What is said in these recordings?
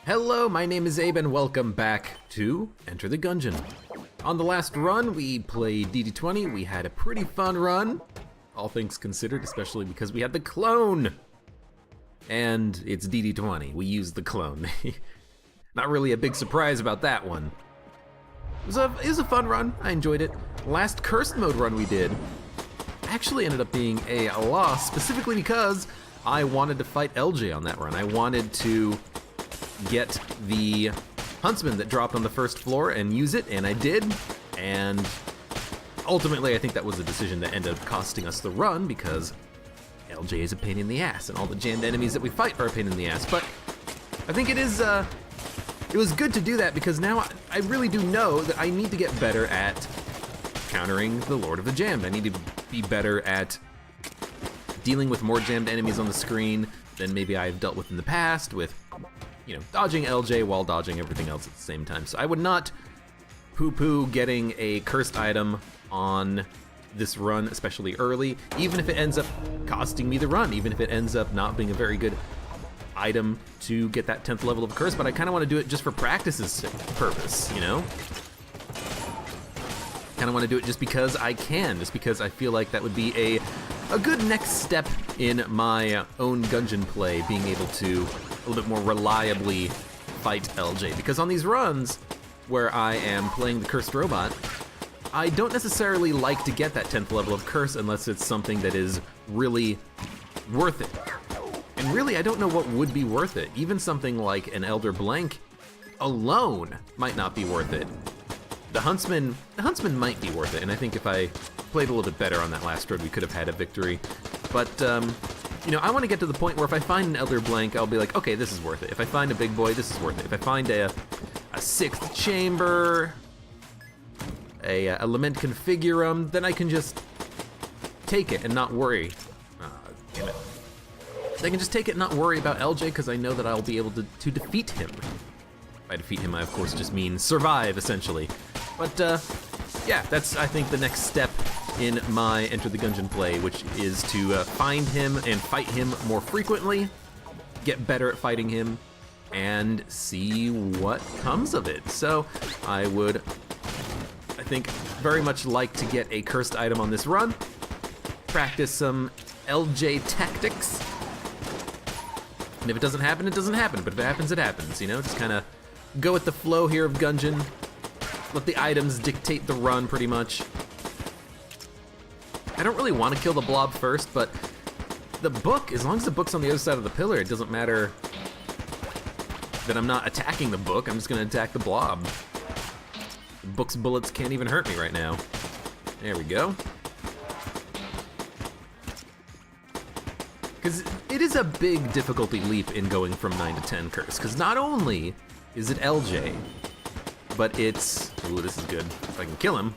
Hello, my name is Abe and welcome back to Enter the Gungeon. On the last run, we played DD20. We had a pretty fun run, all things considered, especially because we had the clone. And it's DD20, we used the clone. Not really a big surprise about that one. It was a fun run, I enjoyed it. Last cursed mode run we did actually ended up being a loss, specifically because I wanted to fight LJ on that run. I wanted to get the huntsman that dropped on the first floor and use it, and I did. And ultimately, I think that was a decision that ended up costing us the run because LJ is a pain in the ass, and all the jammed enemies that we fight are a pain in the ass. But I think it was good to do that because now I really do know that I need to get better at countering the Lord of the Jammed. I need to be better at dealing with more jammed enemies on the screen than maybe I've dealt with in the past, with, you know, dodging LJ while dodging everything else at the same time. So I would not poo-poo getting a cursed item on this run, especially early, even if it ends up costing me the run, even if it ends up not being a very good item to get that 10th level of curse, but I kind of want to do it just for practice's purpose, you know? Kind of want to do it just because I can, just because I feel like that would be a good next step in my own Gungeon play, being able to a little bit more reliably fight LJ. Because on these runs where I am playing the cursed robot, I don't necessarily like to get that 10th level of curse unless it's something that is really worth it. And really, I don't know what would be worth it. Even something like an Elder Blank alone might not be worth it. The Huntsman might be worth it, and I think if I played a little bit better on that last road, we could have had a victory. But, you know, I want to get to the point where if I find an Elder Blank, I'll be like, okay, this is worth it. If I find a big boy, this is worth it. If I find a sixth chamber, a Lament Configurum, then I can just take it and not worry. Damn it. I can just take it and not worry about LJ because I know that I'll be able to defeat him. By defeat him, I of course just mean survive, essentially. But yeah, that's, I think, the next step in my Enter the Gungeon play, which is to find him and fight him more frequently, get better at fighting him, and see what comes of it. So I would, I think, very much like to get a cursed item on this run, practice some LJ tactics, and if it doesn't happen, it doesn't happen, but if it happens, it happens, you know? Just kind of go with the flow here of Gungeon, let the items dictate the run, pretty much. I don't really want to kill the blob first, but the book, as long as the book's on the other side of the pillar, it doesn't matter that I'm not attacking the book, I'm just gonna attack the blob. The book's bullets can't even hurt me right now. There we go. Because it is a big difficulty leap in going from 9 to 10 curse, because not only is it LJ, but it's, ooh, this is good, if I can kill him.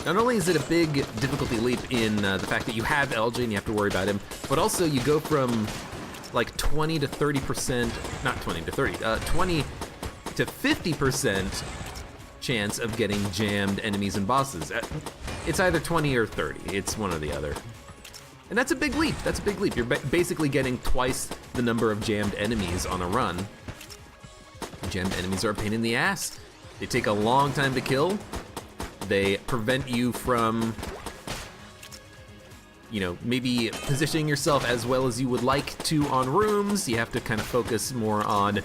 Not only is it a big difficulty leap in the fact that you have LJ and you have to worry about him, but also you go from like 20 to 30%, not 20 to 30, 20 to 50% chance of getting jammed enemies and bosses. It's either 20 or 30, it's one or the other. And that's a big leap, that's a big leap. You're basically getting twice the number of jammed enemies on a run. Jammed enemies are a pain in the ass. They take a long time to kill. They prevent you from, you know, maybe positioning yourself as well as you would like to on rooms. You have to kind of focus more on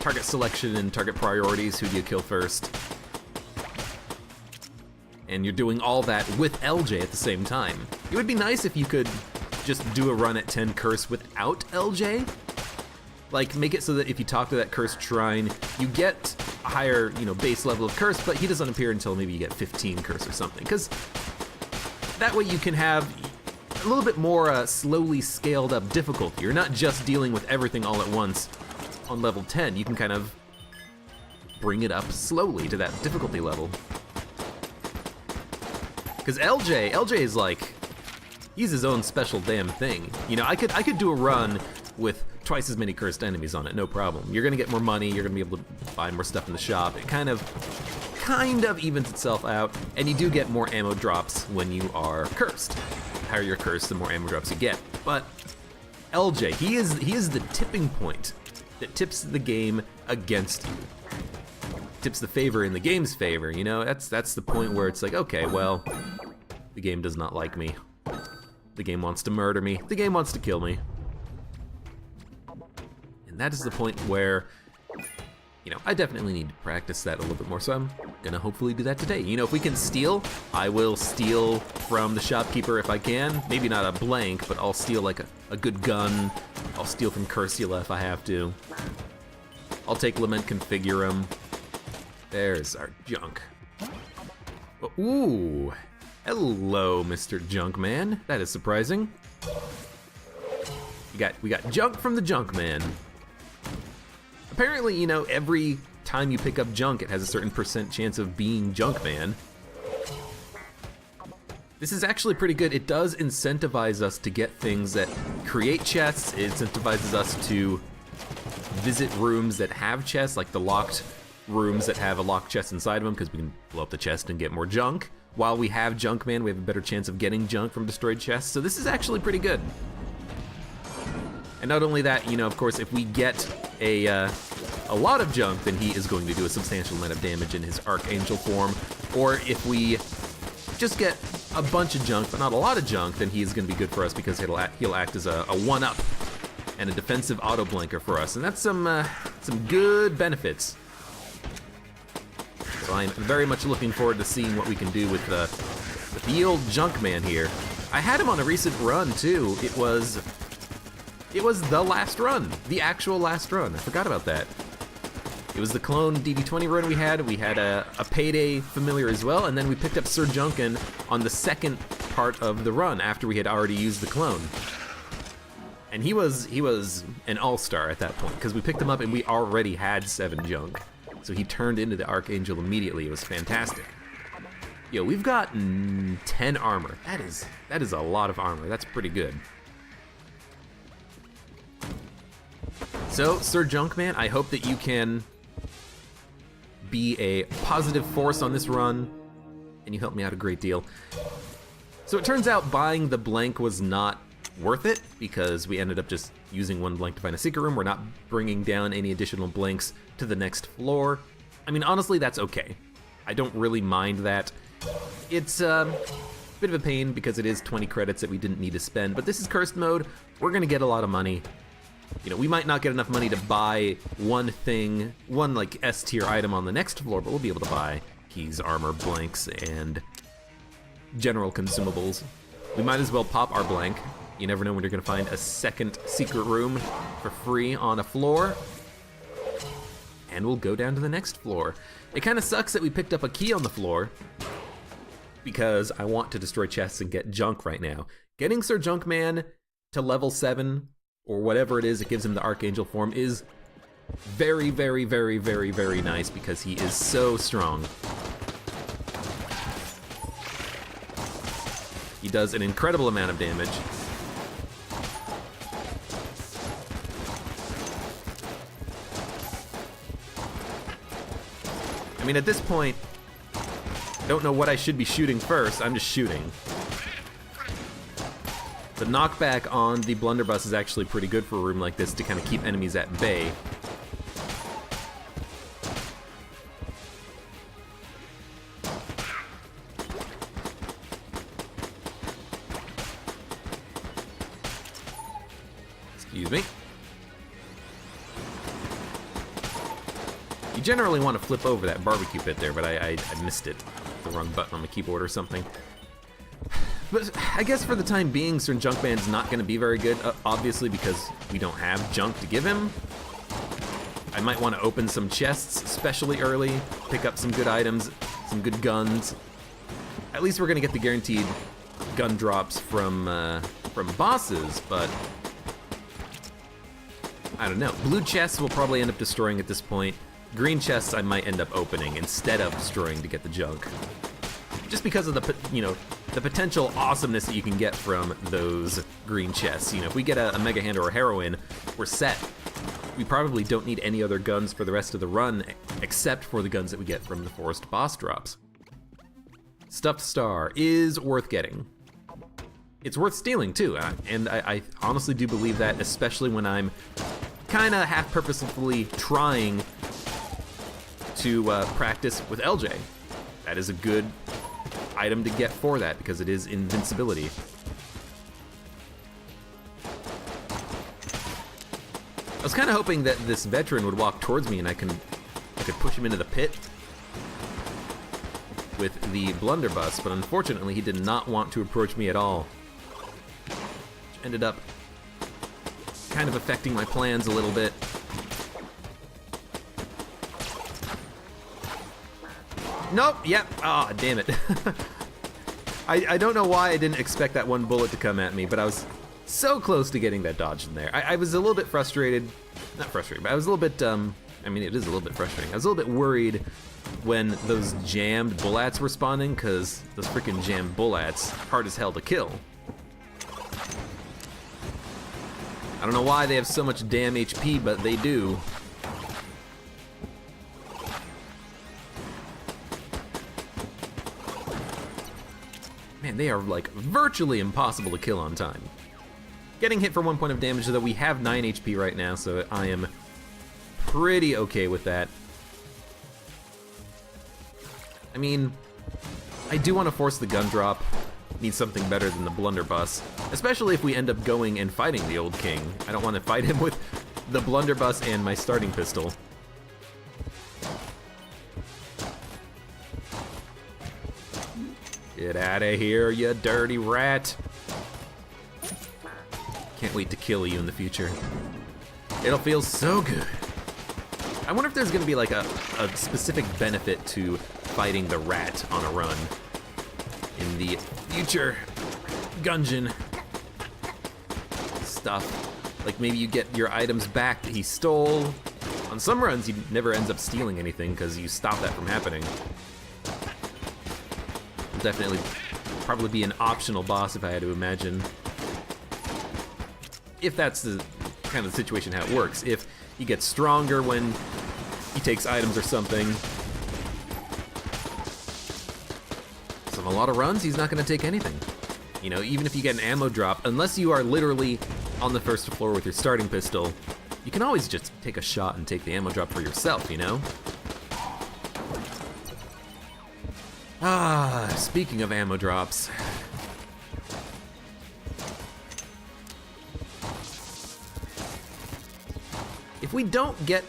target selection and target priorities. Who do you kill first? And you're doing all that with LJ at the same time. It would be nice if you could just do a run at 10 curse without LJ. Like, make it so that if you talk to that cursed shrine, you get a higher, you know, base level of curse, but he doesn't appear until maybe you get 15 curse or something. Because that way you can have a little bit more slowly scaled up difficulty. You're not just dealing with everything all at once on level 10. You can kind of bring it up slowly to that difficulty level. Because LJ is like, he's his own special damn thing. You know, I could do a run with twice as many cursed enemies on it, no problem. You're gonna get more money, you're gonna be able to buy more stuff in the shop. It kind of evens itself out, and you do get more ammo drops when you are cursed. The higher you're cursed, the more ammo drops you get. But LJ, he is the tipping point that tips the game against you. Tips the favor in the game's favor, you know? That's the point where it's like, okay, well, the game does not like me. The game wants to murder me. The game wants to kill me. And that is the point where, you know, I definitely need to practice that a little bit more, so I'm gonna hopefully do that today. You know, if we can steal, I will steal from the shopkeeper if I can. Maybe not a blank, but I'll steal like a good gun. I'll steal from Cursula if I have to. I'll take Lament Configurum. There's our junk. Ooh, hello, Mr. Junkman. That is surprising. We got junk from the Junkman. Apparently, you know, every time you pick up junk, it has a certain % chance of being Junkman. This is actually pretty good. It does incentivize us to get things that create chests. It incentivizes us to visit rooms that have chests, like the locked rooms that have a locked chest inside of them, because we can blow up the chest and get more junk. While we have Junkman, we have a better chance of getting junk from destroyed chests, so this is actually pretty good. And not only that, you know, of course, if we get a lot of junk, then he is going to do a substantial amount of damage in his Archangel form. Or if we just get a bunch of junk, but not a lot of junk, then he is going to be good for us because he'll act as a one-up and a defensive auto-blanker for us. And that's some good benefits. So I'm very much looking forward to seeing what we can do with the old Junkman here. I had him on a recent run too. It was the last run, the actual last run. I forgot about that. It was the clone DD20 run we had. We had a Payday familiar as well, and then we picked up Sir Junken on the second part of the run after we had already used the clone. And he was an all-star at that point because we picked him up and we already had 7 junk. So he turned into the Archangel immediately. It was fantastic. Yo, we've got 10 armor. That is a lot of armor. That's pretty good. So, Sir Junkman, I hope that you can be a positive force on this run, and you helped me out a great deal. So it turns out buying the blank was not worth it, because we ended up just using 1 blank to find a secret room. We're not bringing down any additional blanks to the next floor. I mean, honestly, that's okay. I don't really mind that. It's a bit of a pain because it is 20 credits that we didn't need to spend, but this is cursed mode. We're gonna get a lot of money. You know, we might not get enough money to buy one like S tier item on the next floor, but we'll be able to buy keys, armor, blanks, and general consumables. We might as well pop our blank. You never know when you're gonna find a second secret room for free on a floor. And we'll go down to the next floor. It kind of sucks that we picked up a key on the floor because I want to destroy chests and get junk right now. Getting Sir Junkman to level 7 or whatever it is that gives him the Archangel form is very, very, very, very, very nice because he is so strong. He does an incredible amount of damage. I mean, at this point, I don't know what I should be shooting first. I'm just shooting. The knockback on the blunderbuss is actually pretty good for a room like this to kind of keep enemies at bay. Excuse me. You generally want to flip over that barbecue pit there, but I missed it. The wrong button on the keyboard or something. But I guess for the time being, Sir Junkman's not going to be very good, obviously, because we don't have junk to give him. I might want to open some chests, especially early, pick up some good items, some good guns. At least we're going to get the guaranteed gun drops from bosses, but I don't know. Blue chests we'll probably end up destroying at this point. Green chests I might end up opening instead of destroying to get the junk. Just because of the, you know, the potential awesomeness that you can get from those green chests. You know, if we get a Mega Hand or a Heroine, we're set. We probably don't need any other guns for the rest of the run, except for the guns that we get from the Forest boss drops. Stuffed Star is worth getting. It's worth stealing too, and I honestly do believe that, especially when I'm kind of half purposefully trying to practice with LJ. That is a good item to get for that because it is invincibility. I was kind of hoping that this veteran would walk towards me and I could push him into the pit with the blunderbuss, but unfortunately he did not want to approach me at all. Which ended up kind of affecting my plans a little bit. Nope, yep, ah, damn it. I don't know why I didn't expect that one bullet to come at me, but I was so close to getting that dodge in there. I was a little bit frustrated, not frustrated, but I was a little bit, I mean, it is a little bit frustrating. I was a little bit worried when those jammed bullets were spawning, because those freaking jammed bullets, hard as hell to kill. I don't know why they have so much damn HP, but they do. Man, they are like virtually impossible to kill on time. Getting hit for 1 point of damage, though we have 9 HP right now, so I am pretty okay with that. I mean, I do want to force the gun drop. Need something better than the blunderbuss, especially if we end up going and fighting the old king. I don't want to fight him with the blunderbuss and my starting pistol. Get out of here, you dirty rat. Can't wait to kill you in the future. It'll feel so good. I wonder if there's gonna be like a specific benefit to fighting the rat on a run in the future Gungeon stuff. Like maybe you get your items back that he stole. On some runs he never ends up stealing anything because you stop that from happening. It'll definitely probably be an optional boss if I had to imagine. If that's the kind of situation how it works. If he gets stronger when he takes items or something. So in a lot of runs, he's not going to take anything. You know, even if you get an ammo drop, unless you are literally on the first floor with your starting pistol, you can always just take a shot and take the ammo drop for yourself, you know? Ah, speaking of ammo drops. If we don't get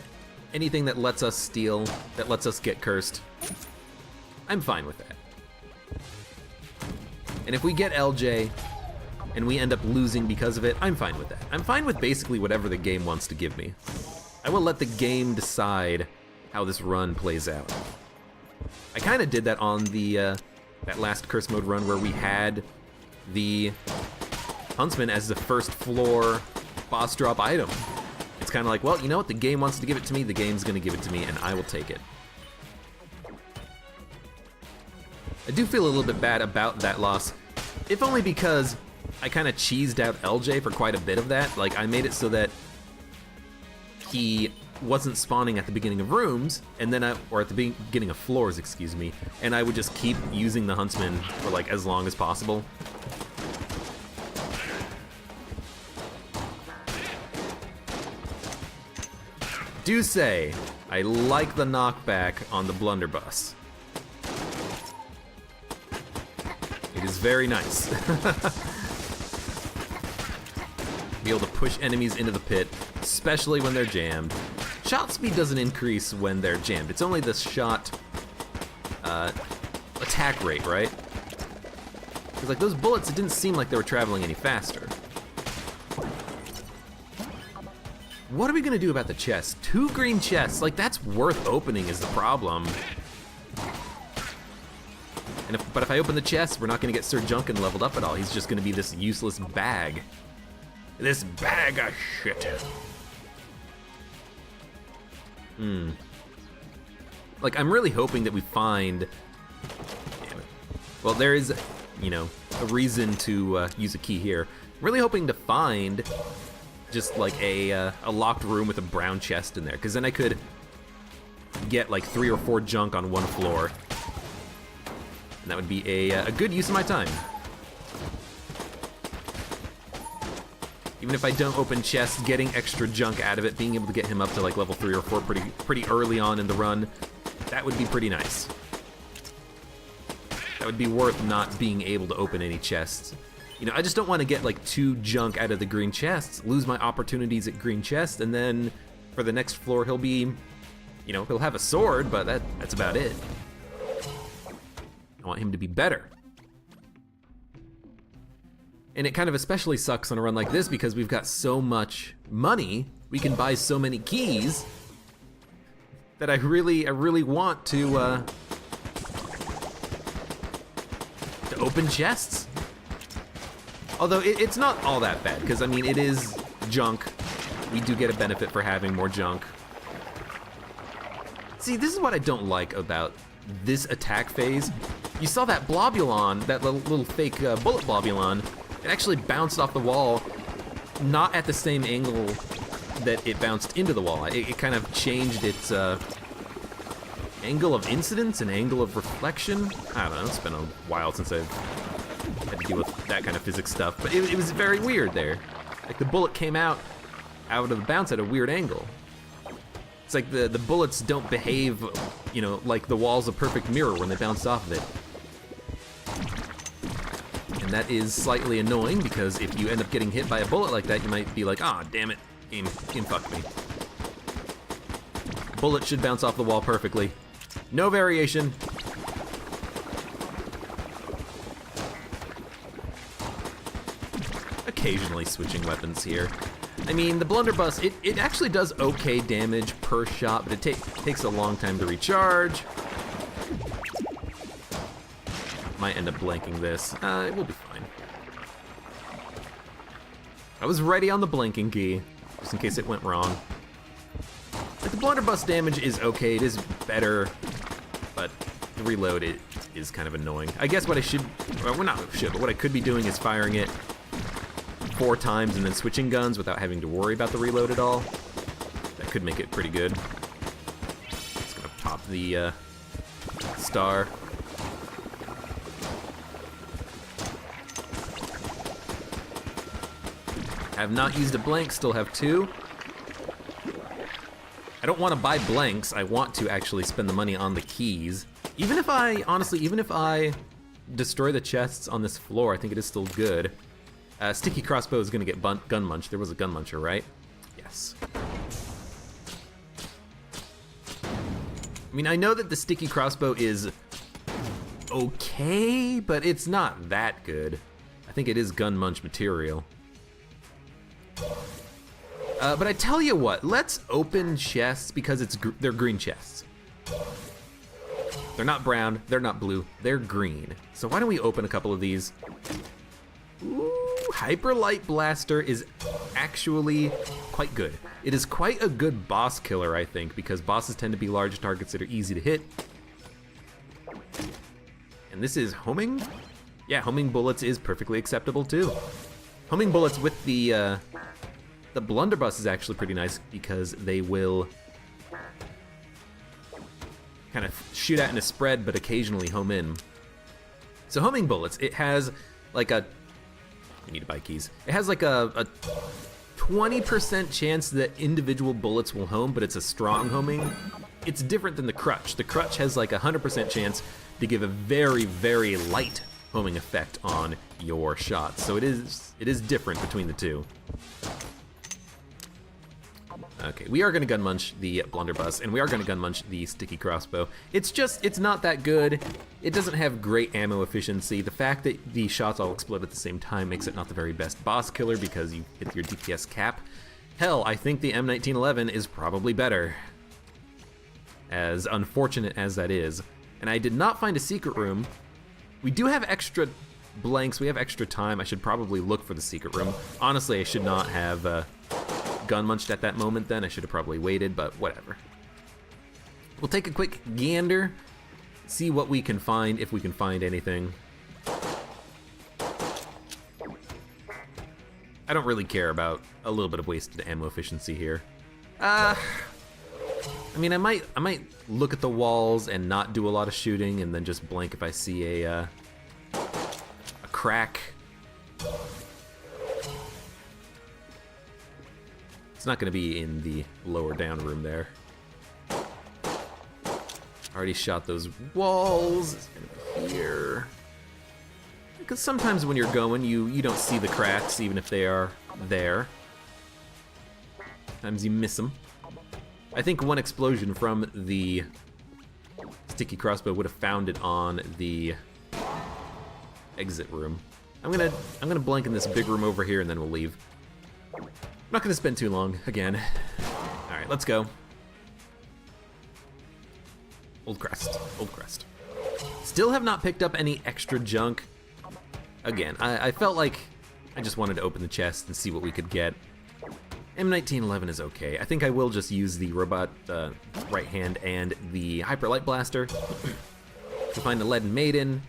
anything that lets us steal, that lets us get cursed, I'm fine with that. And if we get LJ and we end up losing because of it, I'm fine with that. I'm fine with basically whatever the game wants to give me. I will let the game decide how this run plays out. I kind of did that on the that last curse mode run where we had the Huntsman as the first floor boss drop item. It's kind of like, well, you know what? The game wants to give it to me, the game's going to give it to me, and I will take it. I do feel a little bit bad about that loss, if only because I kind of cheesed out LJ for quite a bit of that. Like, I made it so that he wasn't spawning at the beginning of rooms, and then or at the beginning of floors, excuse me, and I would just keep using the Huntsman for like as long as possible. Do say, I like the knockback on the blunderbuss. It is very nice. Be able to push enemies into the pit, especially when they're jammed. Shot speed doesn't increase when they're jammed. It's only the shot attack rate, right? Because like those bullets, it didn't seem like they were traveling any faster. What are we gonna do about the chest? 2 green chests, like that's worth opening is the problem. And but if I open the chest, we're not gonna get Sir Junkin leveled up at all. He's just gonna be this useless bag. This bag of shit. Like, I'm really hoping that we find... Damn it. Well, there is, you know, a reason to use a key here. I'm really hoping to find just like a locked room with a brown chest in there, because then I could get like 3 or 4 junk on one floor. And that would be a good use of my time. Even if I don't open chests, getting extra junk out of it, being able to get him up to like level 3 or 4 pretty early on in the run, that would be pretty nice. That would be worth not being able to open any chests. You know, I just don't want to get like 2 junk out of the green chests, lose my opportunities at green chests, and then for the next floor he'll be, you know, he'll have a sword, but that's about it. I want him to be better. And it kind of especially sucks on a run like this because we've got so much money, we can buy so many keys, that I really want to open chests. Although it's not all that bad, because I mean, it is junk. We do get a benefit for having more junk. See, this is what I don't like about this attack phase. You saw that Blobulon, that little fake bullet Blobulon, it actually bounced off the wall, not at the same angle that it bounced into the wall. It kind of changed its angle of incidence and angle of reflection. I don't know, it's been a while since I've had to deal with that kind of physics stuff, but it was very weird there. Like the bullet came out of the bounce at a weird angle. It's like the bullets don't behave, you know, like the wall's a perfect mirror when they bounce off of it. And that is slightly annoying because if you end up getting hit by a bullet like that, you might be like, ah, damn it, game fucked me. Bullet should bounce off the wall perfectly. No variation. Occasionally switching weapons here. I mean, the blunderbuss, it actually does okay damage per shot, but it takes a long time to recharge. Might end up blanking this. It will be fine. I was ready on the blanking key, just in case it went wrong. But the blunderbuss damage is okay, it is better, but the reload is kind of annoying. I guess what I should, well, not should, but what I could be doing is firing it 4 times and then switching guns without having to worry about the reload at all. That could make it pretty good. Just gonna pop the star. I have not used a blank, still have 2. I don't want to buy blanks, I want to actually spend the money on the keys. Even if I, honestly, even if I destroy the chests on this floor, I think it is still good. Sticky crossbow is gonna get gun munch. There was a gun muncher, right? Yes. I mean, I know that the sticky crossbow is okay, but it's not that good. I think it is gun munch material. But I tell you what, let's open chests because they're green chests. They're not brown, they're not blue, they're green. So why don't we open a couple of these? Ooh, Hyper Light Blaster is actually quite good. It is quite a good boss killer, I think, because bosses tend to be large targets that are easy to hit. And this is homing? Yeah, homing bullets is perfectly acceptable too. Homing bullets with the blunderbuss is actually pretty nice because they will kind of shoot out in a spread, but occasionally home in. So homing bullets, it has like a, I need to buy keys. It has like a 20% chance that individual bullets will home, but it's a strong homing. It's different than the crutch. The crutch has like a 100% chance to give a very, very light homing effect on your shots. So it is different between the two. Okay, we are gonna gun munch the blunderbuss, and we are gonna gun munch the sticky crossbow. It's not that good. It doesn't have great ammo efficiency. The fact that the shots all explode at the same time makes it not the very best boss killer because you hit your DPS cap. Hell, I think the M1911 is probably better, as unfortunate as that is. And I did not find a secret room. We do have extra blanks, we have extra time. I should probably look for the secret room. Honestly, I should not have gun munched at that moment then. I should have probably waited, but whatever. We'll take a quick gander, see what we can find, if we can find anything. I don't really care about a little bit of wasted ammo efficiency here. I mean, I might look at the walls and not do a lot of shooting, and then just blank if I see a It's not going to be in the lower down room there. Already shot those walls. It's going to be here. Because sometimes when you're going, you don't see the cracks, even if they are there. Sometimes you miss them. I think one explosion from the sticky crossbow would have found it on the exit room. I'm gonna blank in this big room over here, and then we'll leave. I'm not gonna spend too long again. All right, let's go. Old Crest, Old Crest. Still have not picked up any extra junk. Again, I felt like I just wanted to open the chest and see what we could get. M1911 is okay. I think I will just use the robot right hand and the Hyper Light Blaster to find the Leaden Maiden.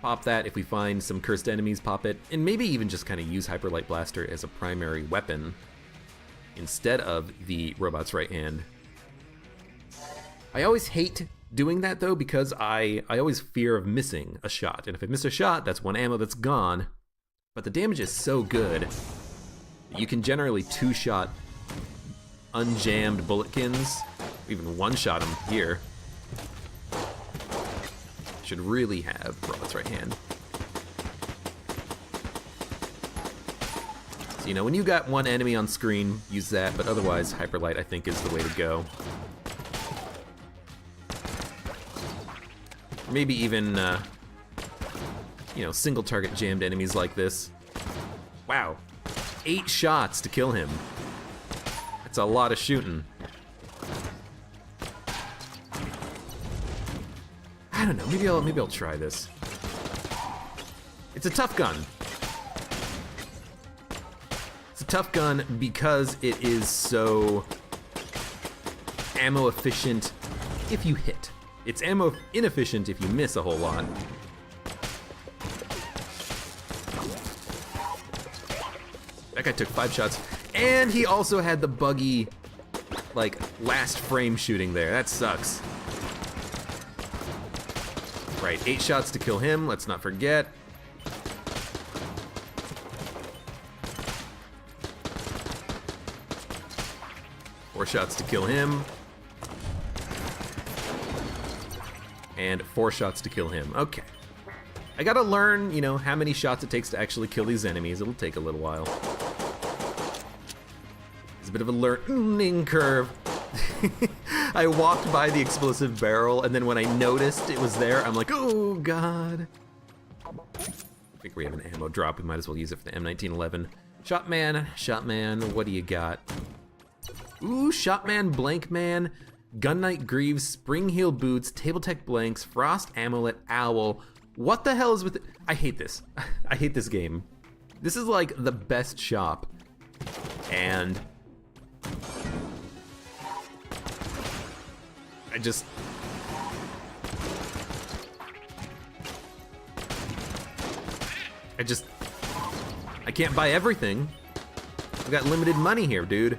Pop that. If we find some cursed enemies, pop it. And maybe even just kind of use Hyper Light Blaster as a primary weapon instead of the robot's right hand. I always hate doing that though, because I always fear of missing a shot. And if I miss a shot, that's one ammo that's gone. But the damage is so good, you can generally two-shot unjammed bulletkins, even one-shot them here. Should really have robot's right hand. So, you know, when you got one enemy on screen, use that, but otherwise, Hyperlight, I think, is the way to go. Maybe even, you know, single target jammed enemies like this. Wow, 8 shots to kill him. That's a lot of shooting. I don't know, maybe I'll try this. It's a tough gun. It's a tough gun because it is so ammo efficient if you hit. It's ammo inefficient if you miss a whole lot. That guy took 5 shots, and he also had the buggy, like, last frame shooting there. That sucks. Right, 8 shots to kill him, let's not forget. Four shots to kill him. And 4 shots to kill him. Okay. I gotta learn, you know, how many shots it takes to actually kill these enemies. It'll take a little while. It's a bit of a learning curve. I walked by the explosive barrel, and then when I noticed it was there, I'm like, oh god. I think we have an ammo drop. We might as well use it for the M1911. Shotman, what do you got? Ooh, Shotman, Blankman, Gun Knight Greaves, Spring Heel Boots, Table Tech Blanks, Frost Amulet, Owl. What the hell is with it? I hate this. I hate this game. This is like the best shop. And I can't buy everything. I've got limited money here, dude.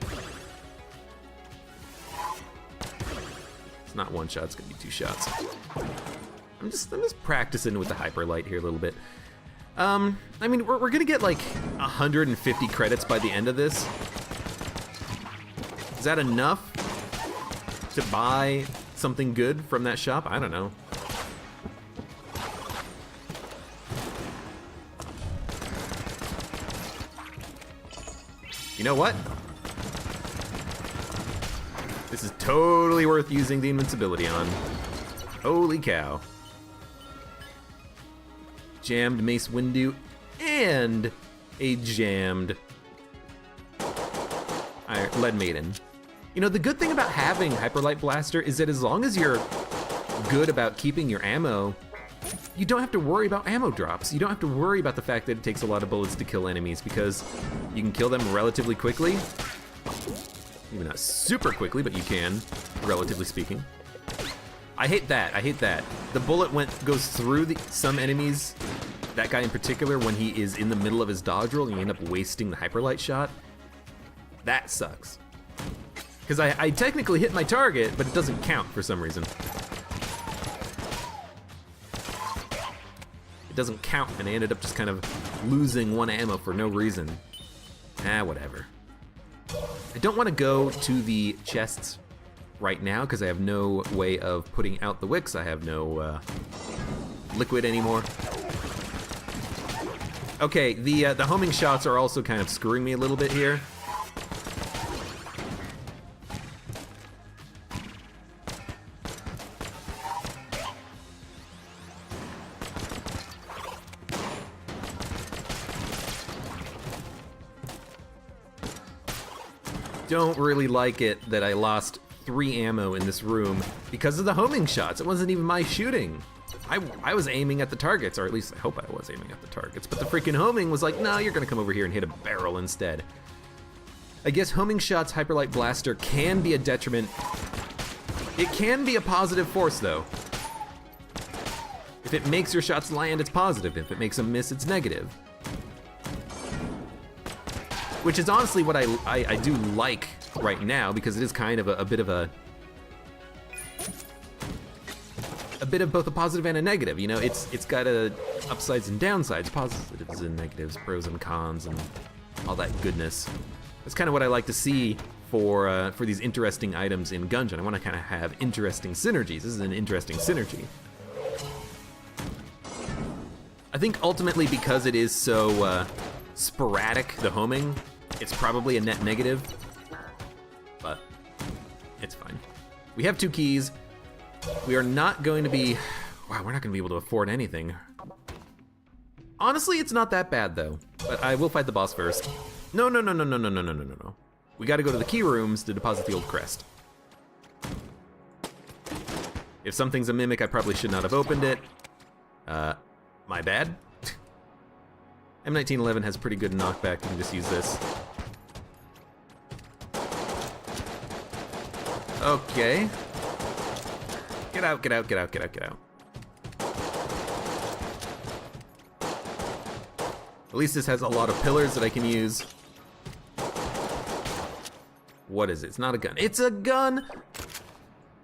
It's not 1 shot, it's gonna be 2 shots. I'm just practicing with the Hyperlight here a little bit. I mean, we're gonna get like 150 credits by the end of this. Is that enough to buy something good from that shop? I don't know. You know what? This is totally worth using the invincibility on. Holy cow. Jammed Mace Windu and a jammed Lead Maiden. You know, the good thing about having Hyperlight Blaster is that as long as you're good about keeping your ammo, you don't have to worry about ammo drops. You don't have to worry about the fact that it takes a lot of bullets to kill enemies, because you can kill them relatively quickly. Maybe not super quickly, but you can, relatively speaking. I hate that. I hate that. The bullet goes through some enemies, that guy in particular, when he is in the middle of his dodge roll and you end up wasting the Hyperlight shot. That sucks. Because I technically hit my target, but it doesn't count for some reason. It doesn't count, and I ended up just kind of losing 1 ammo for no reason. Ah, whatever. I don't want to go to the chests right now because I have no way of putting out the wicks. I have no liquid anymore. Okay, the homing shots are also kind of screwing me a little bit here. Don't really like it that I lost 3 ammo in this room because of the homing shots. It wasn't even my shooting. I was aiming at the targets, or at least I hope I was aiming at the targets, but the freaking homing was like, no, you're gonna come over here and hit a barrel instead. I guess homing shots, Hyperlight Blaster can be a detriment. It can be a positive force though. If it makes your shots land, it's positive. If it makes them miss, it's negative. Which is honestly what I do like right now, because it is kind of a bit of both a positive and a negative. You know, it's got upsides and downsides, positives and negatives, pros and cons, and all that goodness. That's kind of what I like to see for these interesting items in Gungeon. I want to kind of have interesting synergies. This is an interesting synergy. I think ultimately because it is so sporadic, the homing, it's probably a net negative, but it's fine. We have 2 keys. We are not going to be, wow, we're not going to be able to afford anything. Honestly, it's not that bad though, but I will fight the boss first. No. We got to go to the key rooms to deposit the old crest. If something's a mimic, I probably should not have opened it. My bad. M1911 has pretty good knockback. You can just use this. Okay. Get out, get out, get out, get out, get out. At least this has a lot of pillars that I can use. What is it? It's not a gun. It's a gun!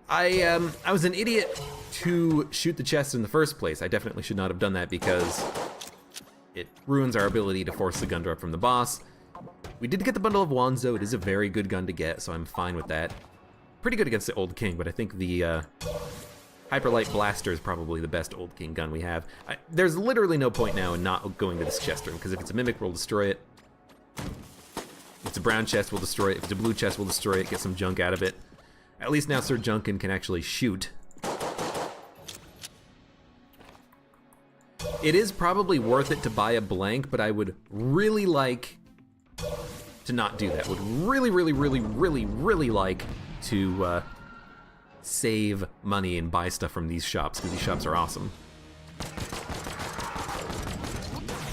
I was an idiot to shoot the chest in the first place. I definitely should not have done that because it ruins our ability to force the gun drop from the boss. We did get the Bundle of Wands though. It is a very good gun to get, so I'm fine with that. Pretty good against the Old King, but I think the Hyperlight Blaster is probably the best Old King gun we have. There's literally no point now in not going to this chest room, because if it's a mimic, we'll destroy it. If it's a brown chest, we'll destroy it. If it's a blue chest, we'll destroy it, get some junk out of it. At least now Sir Junkin can actually shoot. It is probably worth it to buy a blank, but I would really like to not do that. Would really, really, really, really, really like to save money and buy stuff from these shops, because these shops are awesome.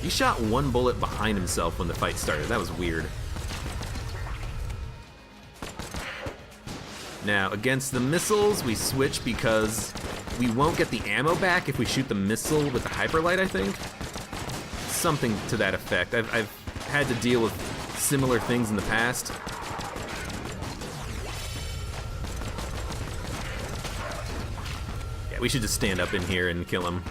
He shot 1 bullet behind himself when the fight started. That was weird. Now, against the missiles, we switch because we won't get the ammo back if we shoot the missile with the Hyperlight, I think. Something to that effect. I've had to deal with similar things in the past. Yeah, we should just stand up in here and kill him.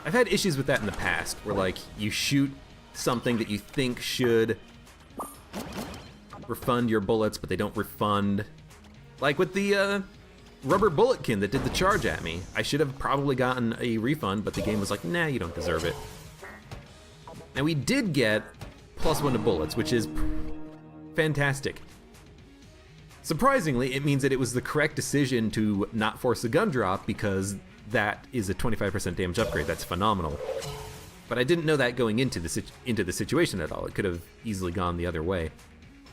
I've had issues with that in the past, where like, you shoot something that you think should refund your bullets, but they don't refund. Like with the rubber bulletkin that did the charge at me. I should have probably gotten a refund, but the game was like, nah, you don't deserve it. Now we did get +1 to bullets, which is fantastic. Surprisingly, it means that it was the correct decision to not force the gun drop, because that is a 25% damage upgrade. That's phenomenal. But I didn't know that going into the situation at all. It could have easily gone the other way.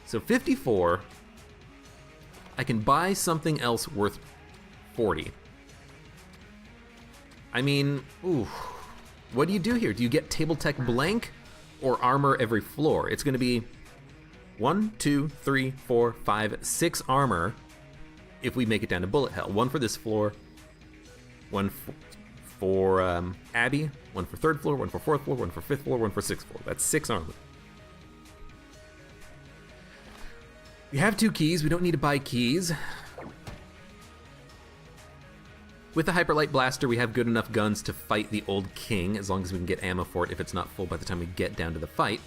So 54, I can buy something else worth 40. I mean, ooh, what do you do here? Do you get Table Tech blank or armor every floor? It's gonna be 1, 2, 3, 4, 5, 6 armor if we make it down to bullet hell. 1 for this floor, 1 for Abby, 1 for 3rd floor, 1 for 4th floor, 1 for 5th floor, 1 for 6th floor. That's 6 armor. We have 2 keys, we don't need to buy keys. With the Hyperlight Blaster, we have good enough guns to fight the Old King, as long as we can get ammo for it if it's not full by the time we get down to the fight.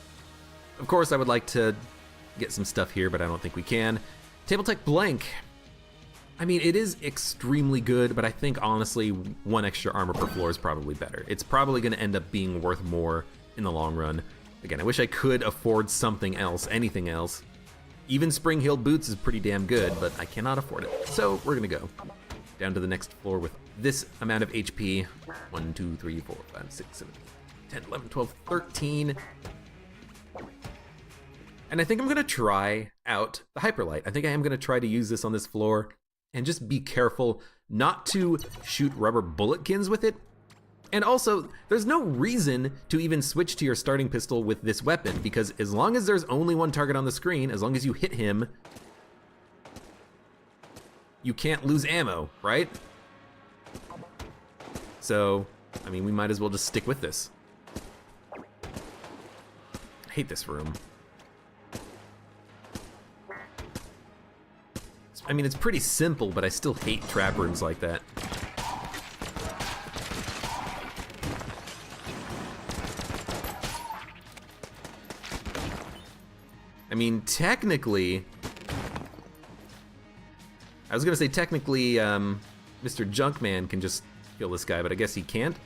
Of course, I would like to get some stuff here, but I don't think we can. Table Tech Blank. I mean, it is extremely good, but I think honestly, 1 extra armor per floor is probably better. It's probably going to end up being worth more in the long run. Again, I wish I could afford something else, anything else. Even Spring Heel Boots is pretty damn good, but I cannot afford it. So we're going to go down to the next floor with this amount of HP. 1, 2, 3, 4, 5, 6, 7, 10, 11, 12, 13. And I think I'm going to try out the Hyperlight. I think I am going to try to use this on this floor. And just be careful not to shoot rubber bulletkins with it. And also, there's no reason to even switch to your starting pistol with this weapon, because as long as there's only one target on the screen, as long as you hit him, you can't lose ammo, right? So, I mean, we might as well just stick with this. I hate this room. I mean, it's pretty simple, but I still hate trap rooms like that. I mean, technically... I was gonna say technically, Mr. Junkman can just kill this guy, but I guess he can't.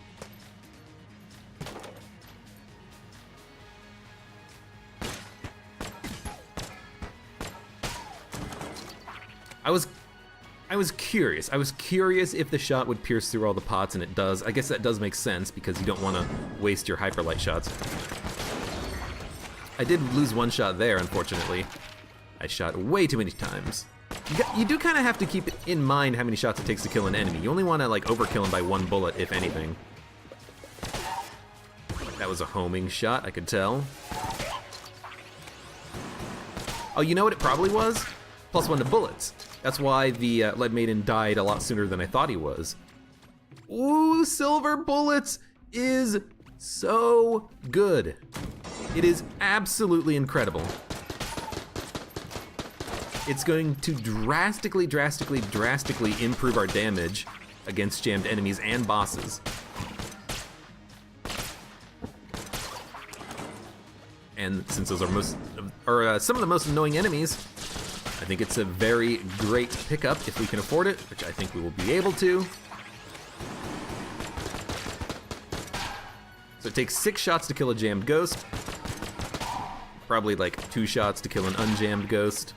I was curious. I was curious if the shot would pierce through all the pots, and it does. I guess that does make sense, because you don't want to waste your Hyperlight shots. I did lose 1 shot there, unfortunately. I shot way too many times. You do kind of have to keep in mind how many shots it takes to kill an enemy. You only want to, like, overkill him by 1 bullet, if anything. That was a homing shot, I could tell. Oh, you know what it probably was? +1 to bullets. That's why the Lead Maiden died a lot sooner than I thought he was. Ooh, silver bullets is so good. It is absolutely incredible. It's going to drastically improve our damage against jammed enemies and bosses. And since those are some of the most annoying enemies, I think it's a very great pickup if we can afford it, which I think we will be able to. So it takes 6 shots to kill a jammed ghost. Probably like 2 shots to kill an unjammed ghost.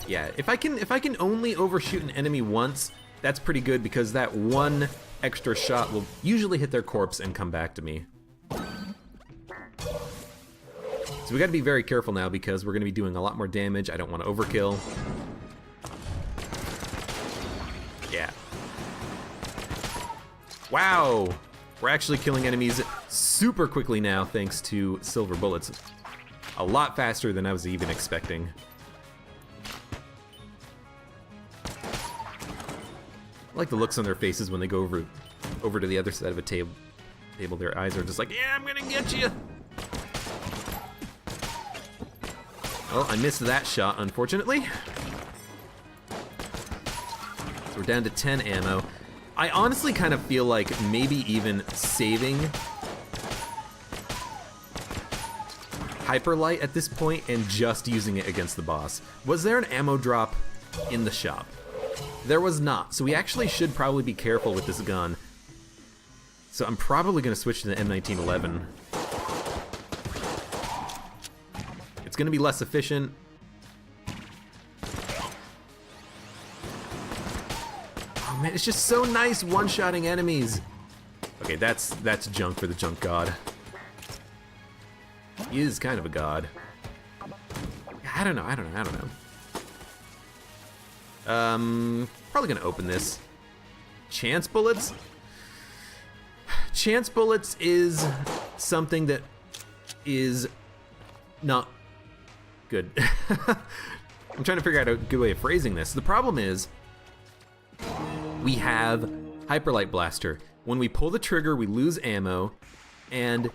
Yeah, if I can only overshoot an enemy once, that's pretty good, because that 1 extra shot will usually hit their corpse and come back to me. So we gotta be very careful now, because we're gonna be doing a lot more damage. I don't want to overkill. Yeah. Wow! We're actually killing enemies super quickly now, thanks to silver bullets. A lot faster than I was even expecting. I like the looks on their faces when they go over to the other side of a table. Their eyes are just like, yeah, I'm gonna get you. Well, I missed that shot, unfortunately. So we're down to 10 ammo. I honestly kind of feel like maybe even saving Hyperlight at this point and just using it against the boss. Was there an ammo drop in the shop? There was not, so we actually should probably be careful with this gun. So I'm probably going to switch to the M1911. It's going to be less efficient. Oh man, it's just so nice one-shotting enemies. Okay, that's junk for the junk god. He is kind of a god. I don't know. Probably gonna open this. Chance bullets? Chance bullets is something that is not good. I'm trying to figure out a good way of phrasing this. The problem is, we have Hyperlight Blaster. When we pull the trigger, we lose ammo, and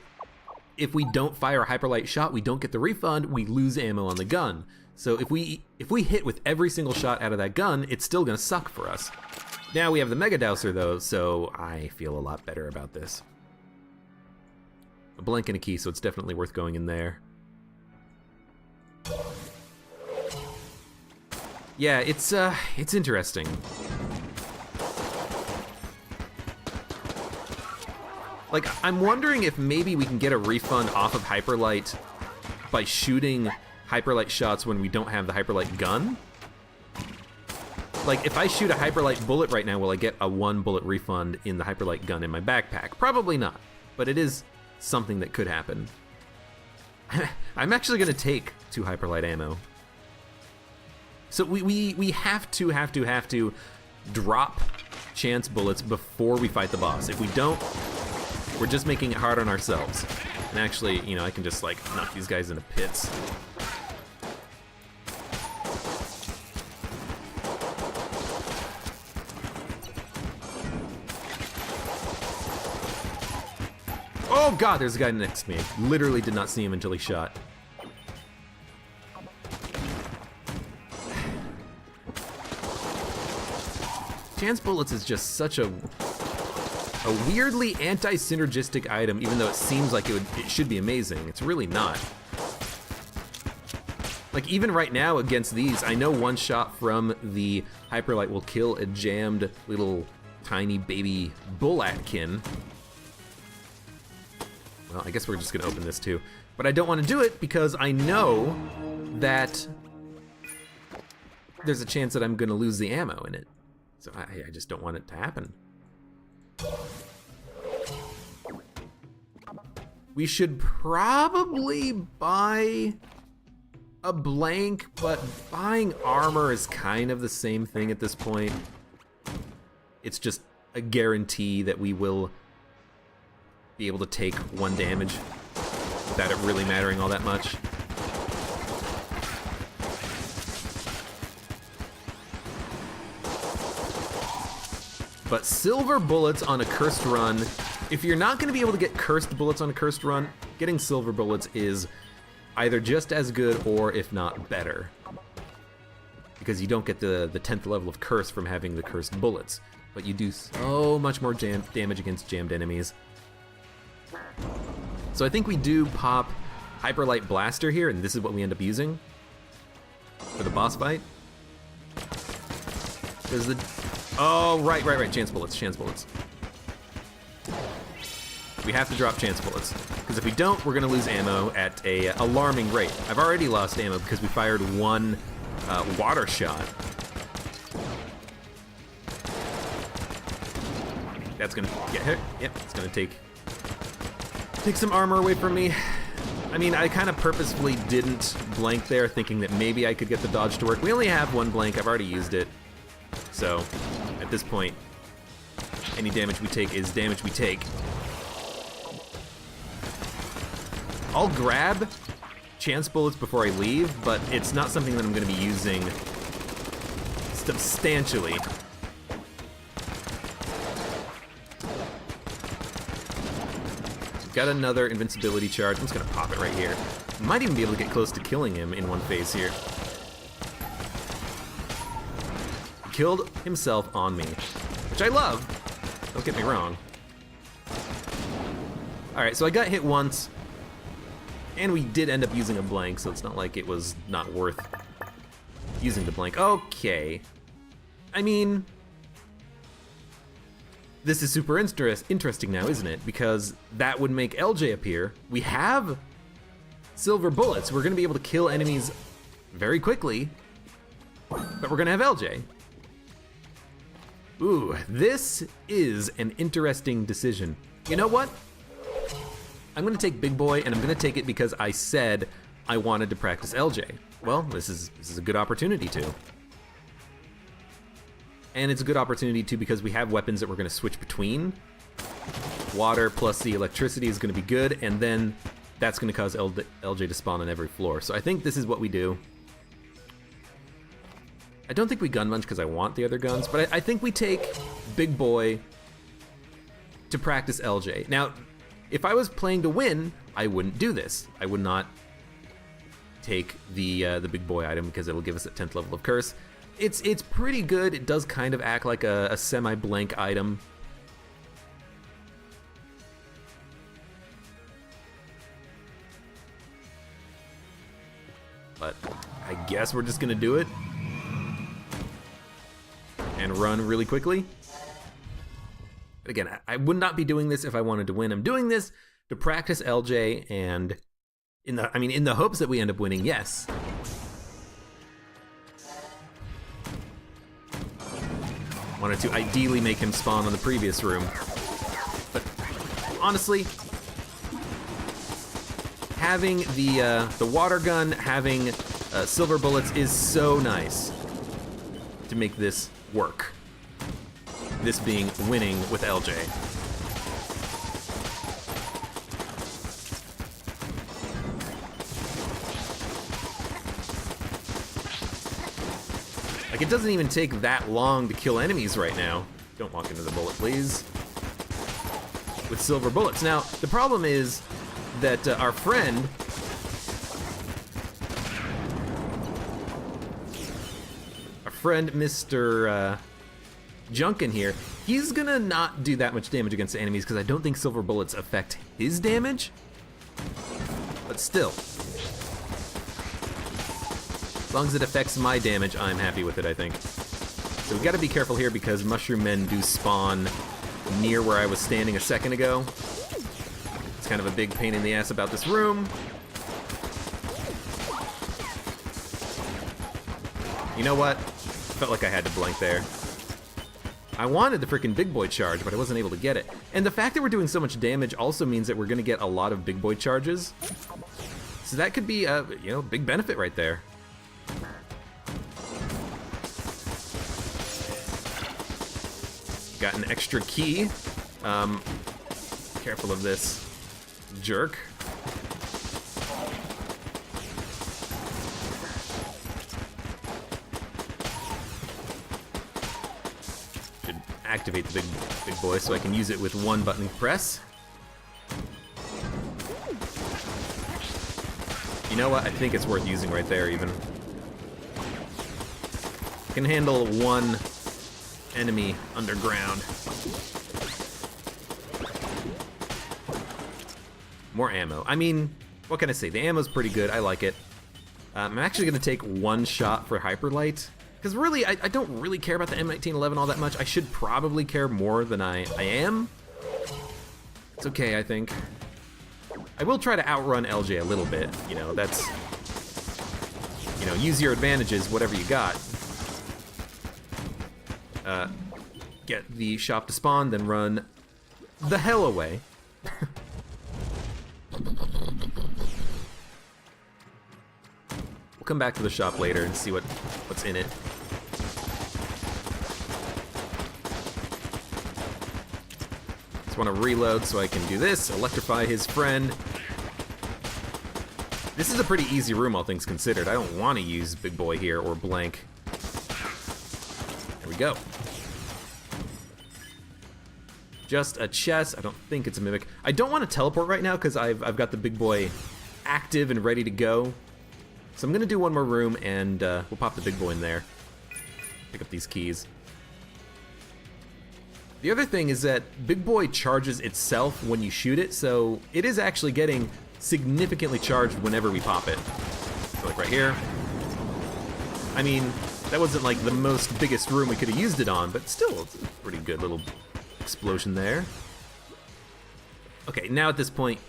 if we don't fire a hyperlight shot, we don't get the refund, we lose ammo on the gun. So if we hit with every single shot out of that gun, it's still gonna suck for us. Now we have the Mega Dowser though, so I feel a lot better about this. A blank and a key, so it's definitely worth going in there. Yeah, it's interesting. Like, I'm wondering if maybe we can get a refund off of Hyperlight by shooting Hyperlight shots when we don't have the Hyperlight gun? Like, if I shoot a Hyperlight bullet right now, will I get a 1 bullet refund in the Hyperlight gun in my backpack? Probably not, but it is something that could happen. I'm actually gonna take 2 Hyperlight ammo. So we have to drop chance bullets before we fight the boss. If we don't, we're just making it hard on ourselves. And actually, you know, I can just like knock these guys into pits. Oh god, there's a guy next to me. I literally did not see him until he shot. Chance bullets is just such a weirdly anti-synergistic item, even though it seems like it should be amazing. It's really not. Like, even right now against these, I know one shot from the Hyperlight will kill a jammed little tiny baby Bull-Atkin. Well, I guess we're just gonna open this too. But I don't want to do it because I know that there's a chance that I'm gonna lose the ammo in it. So I just don't want it to happen. We should probably buy a blank, but buying armor is kind of the same thing at this point. It's just a guarantee that we will be able to take 1 damage without it really mattering all that much. But silver bullets on a cursed run, if you're not gonna be able to get cursed bullets on a cursed run, getting silver bullets is either just as good or, if not, better. Because you don't get the 10th level of curse from having the cursed bullets, but you do so much more damage against jammed enemies. So I think we do pop Hyperlight Blaster here, and this is what we end up using for the boss fight. There's the... Oh, right, chance bullets. We have to drop chance bullets, because if we don't, we're gonna lose ammo at a alarming rate. I've already lost ammo because we fired 1 water shot. That's gonna get hit. Yep, it's gonna take some armor away from me. I mean, I kind of purposefully didn't blank there, thinking that maybe I could get the dodge to work. We only have 1 blank, I've already used it. So, at this point, any damage we take is damage we take. I'll grab chance bullets before I leave, but it's not something that I'm going to be using substantially. Got another invincibility charge. I'm just going to pop it right here. Might even be able to get close to killing him in one phase here. Killed himself on me, which I love. Don't get me wrong. All right, so I got hit once, and we did end up using a blank, so it's not like it was not worth using the blank. Okay. I mean, this is super interesting now, isn't it? Because that would make LJ appear. We have silver bullets. We're gonna be able to kill enemies very quickly, but we're gonna have LJ. Ooh, this is an interesting decision. You know what? I'm gonna take Big Boy, and I'm gonna take it because I said I wanted to practice LJ. Well, this is a good opportunity to. And it's a good opportunity too because we have weapons that we're gonna switch between. Water plus the electricity is gonna be good, and then that's gonna cause LJ to spawn on every floor. So I think this is what we do. I don't think we gun munch because I want the other guns, but I think we take Big Boy to practice LJ. Now, If I was playing to win, I wouldn't do this. I would not take the big boy item because it'll give us a 10th level of curse. It's pretty good. It does kind of act like a semi-blank item. But I guess we're just gonna do it and run really quickly. But again, I would not be doing this if I wanted to win. I'm doing this to practice LJ, and in the hopes that we end up winning, yes. Wanted to ideally make him spawn on the previous room. But honestly, having the water gun, having silver bullets is so nice to make this work. This being winning with LJ. Like, it doesn't even take that long to kill enemies right now. Don't walk into the bullet, please. With silver bullets. Now, the problem is that our friend Mr. Junkin here, he's gonna not do that much damage against the enemies because I don't think silver bullets affect his damage. But still, as long as it affects my damage, I'm happy with it, I think. So we gotta be careful here because mushroom men do spawn near where I was standing a second ago. It's kind of a big pain in the ass about this room. You know what? Felt like I had to blank there. I wanted the freaking big boy charge, but I wasn't able to get it. And the fact that we're doing so much damage also means that we're gonna get a lot of big boy charges. So that could be a, big benefit right there. Got an extra key. Careful of this jerk. Should activate the big boy so I can use it with one button press. You know what? I think it's worth using right there even. I can handle one enemy underground. More ammo. I mean, what can I say? The ammo's pretty good. I like it. I'm actually going to take one shot for Hyperlight. Because really, I don't really care about the M1911 all that much. I should probably care more than I am. It's okay, I think. I will try to outrun LJ a little bit. That's... use your advantages, whatever you got. Get the shop to spawn, then run the hell away. We'll come back to the shop later and see what's in it. Just want to reload so I can do this, electrify his friend. This is a pretty easy room, all things considered. I don't want to use Big Boy here or blank. There we go. Just a chest. I don't think it's a mimic. I don't want to teleport right now because I've got the Big Boy active and ready to go. So I'm gonna do one more room and we'll pop the Big Boy in there. Pick up these keys. The other thing is that Big Boy charges itself when you shoot it, so it is actually getting significantly charged whenever we pop it. So like right here. I mean, that wasn't like the most biggest room we could have used it on, but still, it's a pretty good little explosion there. Okay, now at this point,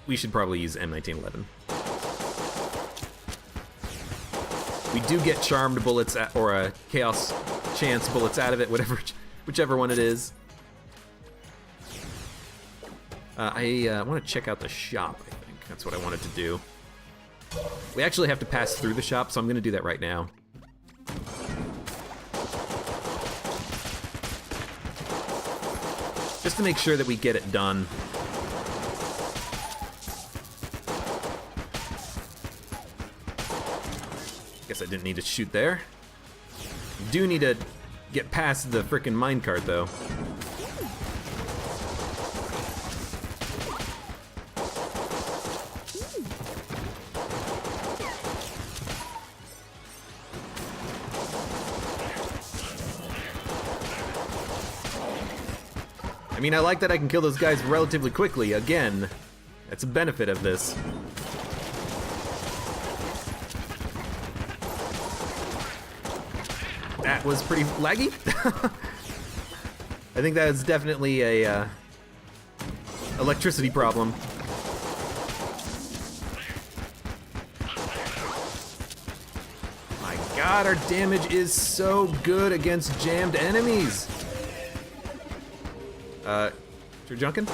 we should probably use M1911. We do get charmed bullets or chaos chance bullets out of it, whichever one it is. I want to check out the shop, I think. That's what I wanted to do. We actually have to pass through the shop, so I'm going to do that right now. Just to make sure that we get it done. Guess I didn't need to shoot there. Do need to get past the frickin' minecart, though. I mean, I like that I can kill those guys relatively quickly. Again, that's a benefit of this. That was pretty laggy. I think that is definitely a electricity problem. My God, our damage is so good against jammed enemies. Sir Junkin?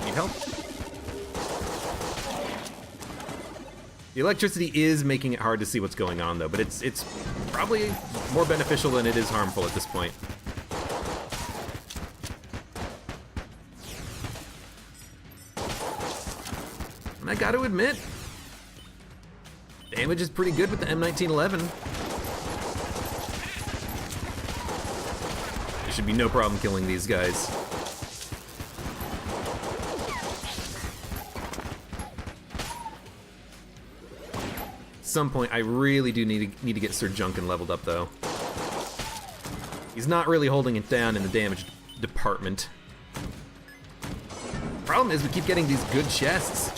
Need help? The electricity is making it hard to see what's going on, though, but it's probably more beneficial than it is harmful at this point. And I gotta admit, damage is pretty good with the M1911. There should be no problem killing these guys. At some point, I really do need to get Sir Junkin leveled up, though. He's not really holding it down in the damage department. Problem is, we keep getting these good chests.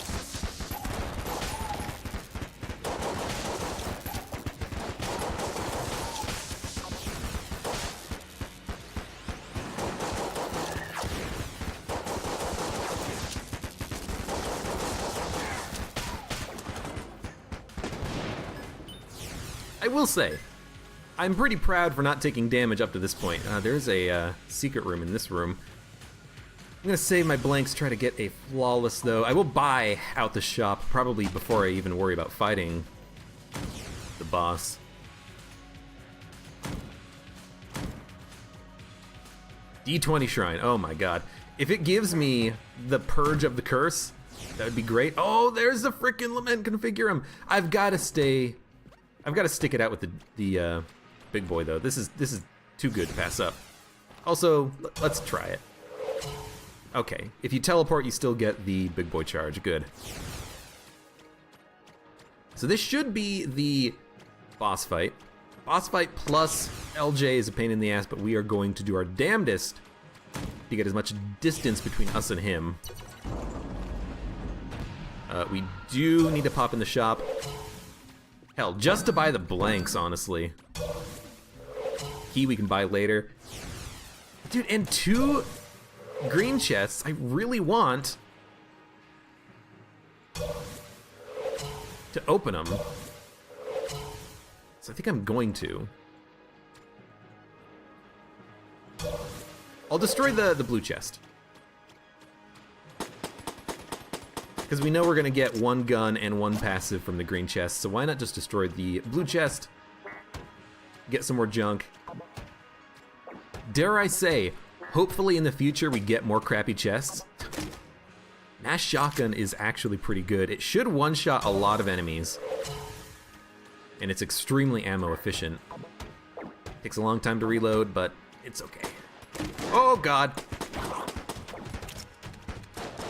I will say, I'm pretty proud for not taking damage up to this point. There's a secret room in this room. I'm gonna save my blanks, try to get a flawless though. I will buy out the shop probably before I even worry about fighting the boss. D20 Shrine, oh my God. If it gives me the Purge of the Curse, that would be great. Oh, there's the frickin' Lament Configurum. I've gotta stick it out with the big boy though. This is too good to pass up. Also, let's try it. Okay, if you teleport, you still get the big boy charge. Good. So this should be the boss fight. Boss fight plus LJ is a pain in the ass, but we are going to do our damnedest to get as much distance between us and him. We do need to pop in the shop. Hell, just to buy the blanks, honestly. Key we can buy later. Dude, and 2 green chests. I really want to open them. So I think I'm going to. I'll destroy the blue chest. Because we know we're gonna get 1 gun and 1 passive from the green chest, so why not just destroy the blue chest, get some more junk. Dare I say, hopefully in the future we get more crappy chests. Nash Shotgun is actually pretty good. It should one-shot a lot of enemies, and it's extremely ammo efficient. Takes a long time to reload, but it's okay. Oh God!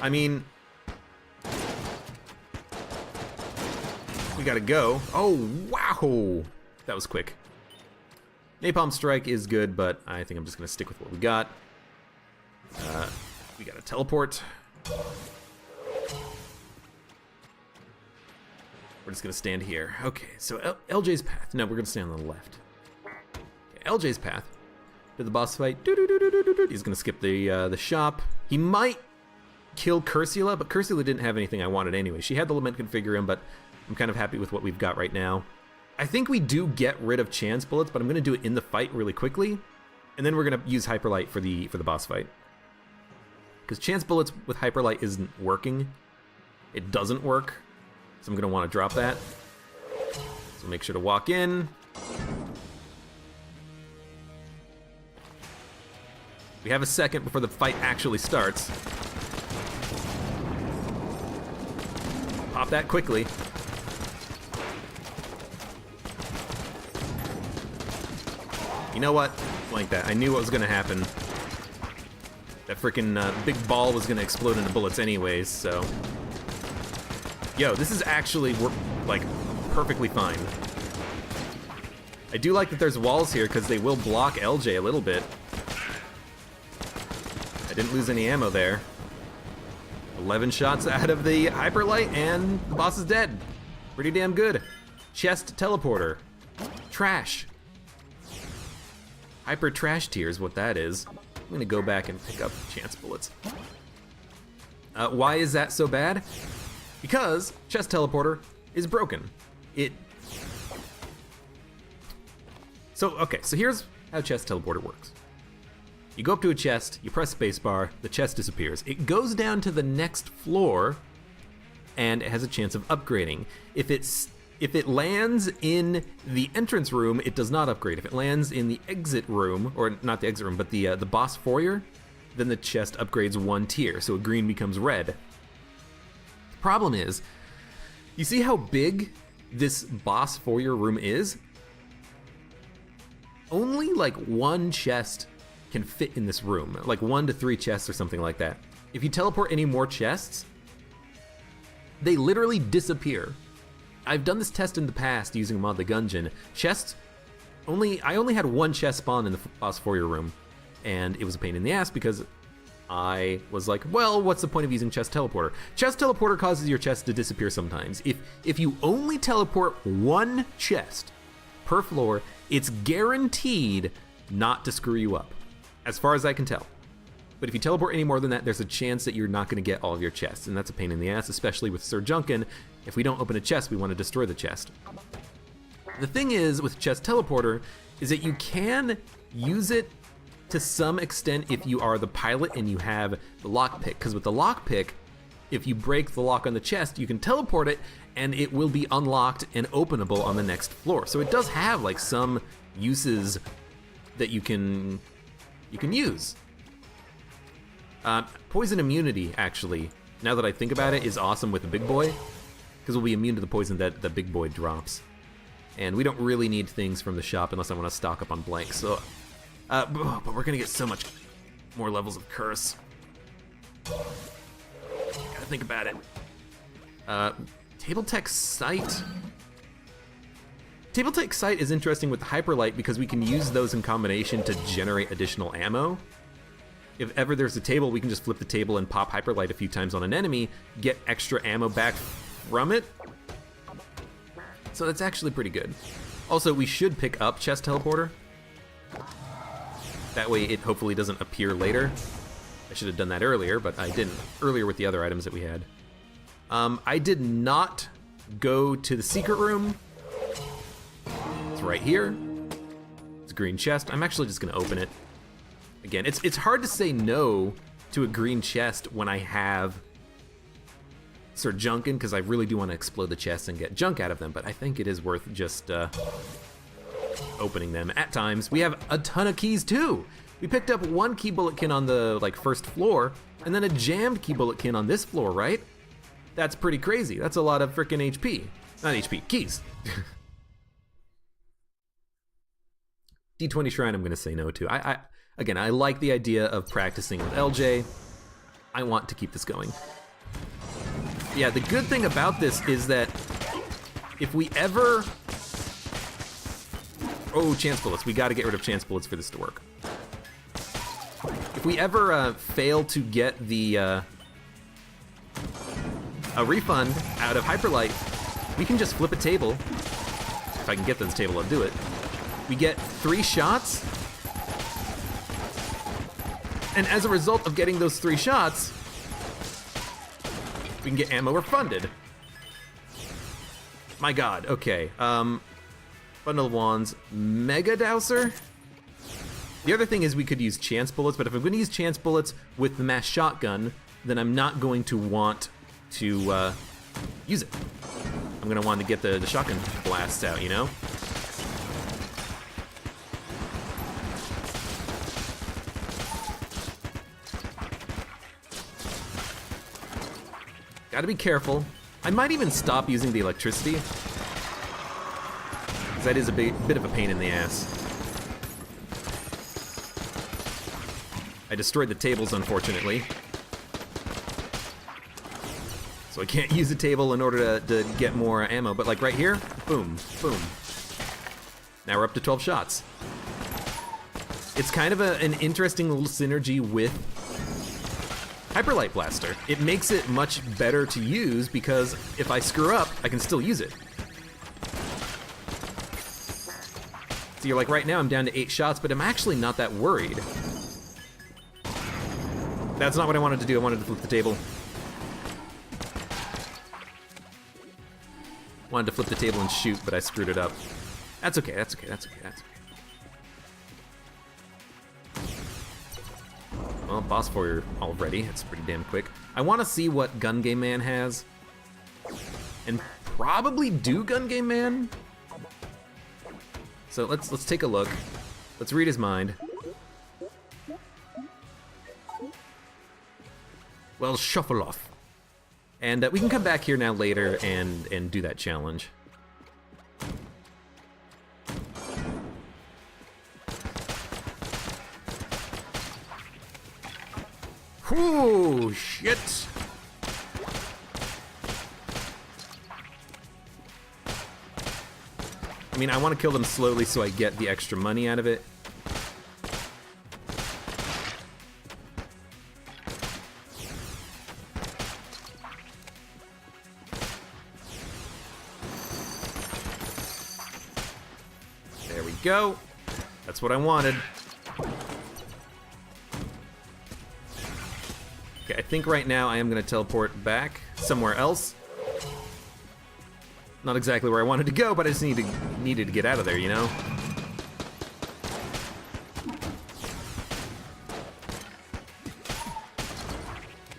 I mean, we gotta go. Oh, wow! That was quick. Napalm Strike is good, but I think I'm just gonna stick with what we got. We gotta teleport. We're just gonna stand here. Okay, so LJ's path. No, we're gonna stand on the left. Okay, LJ's path to the boss fight. He's gonna skip the shop. He might kill Cursula, but Cursula didn't have anything I wanted anyway. She had the Lament Configurum, but I'm kind of happy with what we've got right now. I think we do get rid of Chance Bullets, but I'm gonna do it in the fight really quickly, and then we're gonna use Hyperlight for the boss fight. Because Chance Bullets with Hyperlight isn't working. It doesn't work, so I'm gonna want to drop that. So make sure to walk in. We have a second before the fight actually starts. Pop that quickly. You know what? Like that. I knew what was gonna happen. That freaking big ball was gonna explode into bullets anyways, so. Yo, this is actually, like, perfectly fine. I do like that there's walls here, because they will block LJ a little bit. didn't lose any ammo there. 11 shots out of the hyperlight, and the boss is dead. Pretty damn good. Chest teleporter. Trash. Hyper trash tier is what that is. I'm gonna go back and pick up chance bullets. Why is that so bad? Because chest teleporter is broken. So here's how chest teleporter works. You go up to a chest, you press spacebar, the chest disappears. It goes down to the next floor, and it has a chance of upgrading. If it lands in the entrance room, it does not upgrade. If it lands in the exit room, or not the exit room, but the boss foyer, then the chest upgrades 1 tier, so green becomes red. The problem is, you see how big this boss foyer room is? Only like 1 chest can fit in this room, like 1 to 3 chests or something like that. If you teleport any more chests, they literally disappear. I've done this test in the past using Mod the Gungeon. I only had 1 chest spawn in the boss foyer room, and it was a pain in the ass because I was like, well, what's the point of using chest teleporter? Chest teleporter causes your chest to disappear sometimes. If you only teleport 1 chest per floor, it's guaranteed not to screw you up, as far as I can tell. But if you teleport any more than that, there's a chance that you're not going to get all of your chests, and that's a pain in the ass, especially with Sir Junken. If we don't open a chest, we want to destroy the chest. The thing is, with chest teleporter, is that you can use it to some extent if you are the pilot and you have the lockpick, because with the lockpick, if you break the lock on the chest, you can teleport it, and it will be unlocked and openable on the next floor. So it does have like some uses that you can use. Poison immunity, actually, now that I think about it, is awesome with the big boy, because we'll be immune to the poison that the big boy drops. And we don't really need things from the shop unless I want to stock up on blanks. So, but we're gonna get so much more levels of curse. Gotta think about it. Table Tech Sight. Table Tech Sight is interesting with the Hyperlight because we can use those in combination to generate additional ammo. If ever there's a table, we can just flip the table and pop Hyperlight a few times on an enemy, get extra ammo back from it. So that's actually pretty good. Also, we should pick up Chest Teleporter. That way it hopefully doesn't appear later. I should have done that earlier, but I didn't. Earlier with the other items that we had. I did not go to the secret room. It's right here. It's a green chest. I'm actually just gonna open it. Again, it's hard to say no to a green chest when I have Sir Junken, because I really do want to explode the chests and get junk out of them, but I think it is worth just opening them at times. We have a ton of keys too. We picked up 1 key bulletkin on the first floor, and then a jammed key bulletkin on this floor, right? That's pretty crazy. That's a lot of frickin' HP. Not HP, keys. D20 Shrine I'm gonna say no to. Again, I like the idea of practicing with LJ. I want to keep this going. Yeah, the good thing about this is that if we ever... Oh, chance bullets. We gotta get rid of chance bullets for this to work. If we ever fail to get the a refund out of Hyperlight, we can just flip a table. If I can get this table, I'll do it. We get 3 shots, and as a result of getting those 3 shots, we can get ammo refunded. My god, okay. Bundle of Wands, Mega Dowser? The other thing is we could use chance bullets, but if I'm gonna use chance bullets with the mass shotgun, then I'm not going to want to use it. I'm gonna want to get the shotgun blasts out, you know? Gotta be careful. I might even stop using the electricity, because that is a bit of a pain in the ass. I destroyed the tables, unfortunately. So I can't use the table in order to get more ammo, but like right here, boom, boom. Now we're up to 12 shots. It's kind of an interesting little synergy with Hyperlight Blaster. It makes it much better to use because if I screw up, I can still use it. So you're like, right now I'm down to 8 shots, but I'm actually not that worried. That's not what I wanted to do. I wanted to flip the table. Wanted to flip the table and shoot, but I screwed it up. That's okay, that's okay, that's okay, that's okay. Well, boss warrior already. It's pretty damn quick. I want to see what Gun Game Man has. And probably do Gun Game Man. So let's take a look. Let's read his mind. Well, shuffle off. And we can come back here now later and do that challenge. Whoo, shit. I mean, I want to kill them slowly so I get the extra money out of it. There we go. That's what I wanted. Okay, I think right now I am going to teleport back somewhere else. Not exactly where I wanted to go, but I just needed to get out of there, you know?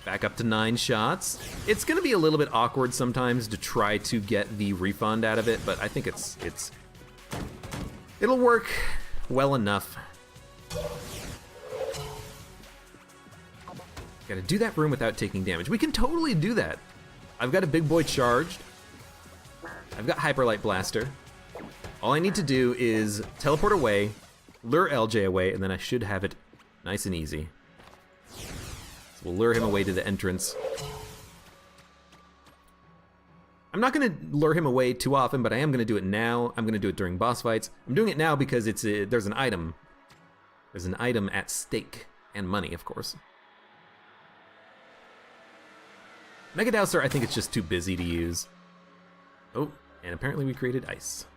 Back up to 9 shots. It's going to be a little bit awkward sometimes to try to get the refund out of it, but I think it'll work well enough. Gotta do that room without taking damage. We can totally do that. I've got a big boy charged. I've got Hyperlight Blaster. All I need to do is teleport away, lure LJ away, and then I should have it nice and easy. So we'll lure him away to the entrance. I'm not gonna lure him away too often, but I am gonna do it now. I'm gonna do it during boss fights. I'm doing it now because there's an item. There's an item at stake, and money, of course. Mega Dowser, I think it's just too busy to use. Oh, and apparently we created ice.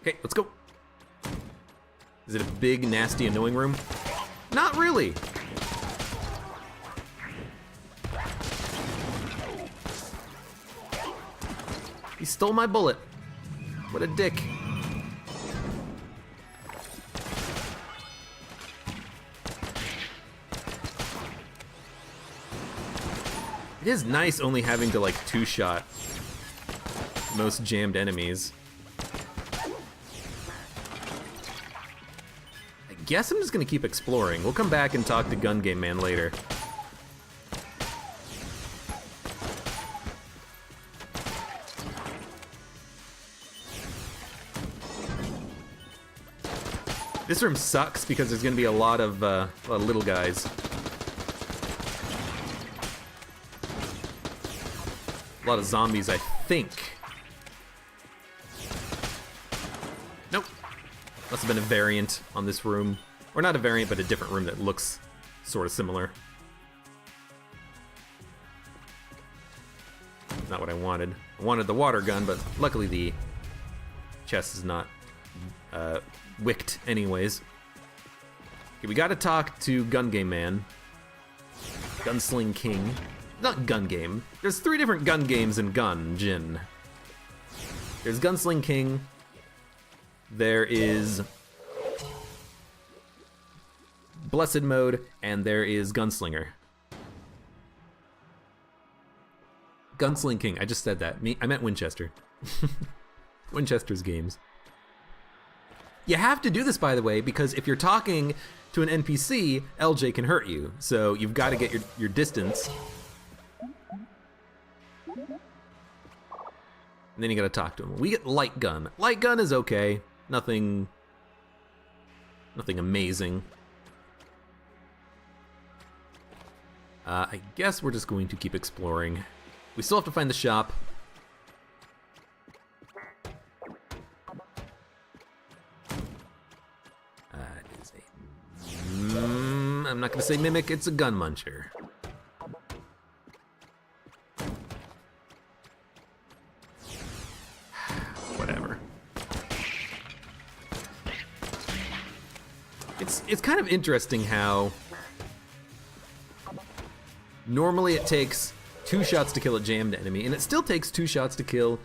Okay, let's go. Is it a big, nasty, annoying room? Not really. He stole my bullet. What a dick. It is nice only having to, like, two-shot most jammed enemies. I guess I'm just gonna keep exploring. We'll come back and talk to Gun Game Man later. This room sucks because there's gonna be a lot of little guys. A lot of zombies, I think. Nope. Must have been a variant on this room. Or not a variant, but a different room that looks sort of similar. Not what I wanted. I wanted the water gun, but luckily the chest is not wicked anyways. Okay, we gotta talk to Gun Game Man. Gunsling King. Not Gun Game. There's 3 different gun games in Gungeon. There's Gunsling King. There is Blessed Mode, and there is Gunslinger. Gunsling King. I just said that. I meant Winchester. Winchester's games. You have to do this, by the way, because if you're talking to an NPC, LJ can hurt you. So you've got to get your distance. And then you gotta talk to him. We get Light Gun. Light Gun is okay. Nothing amazing. I guess we're just going to keep exploring. We still have to find the shop. I'm not gonna say mimic, it's a gun muncher. Whatever. It's kind of interesting how normally it takes 2 shots to kill a jammed enemy, and it still takes 2 shots to kill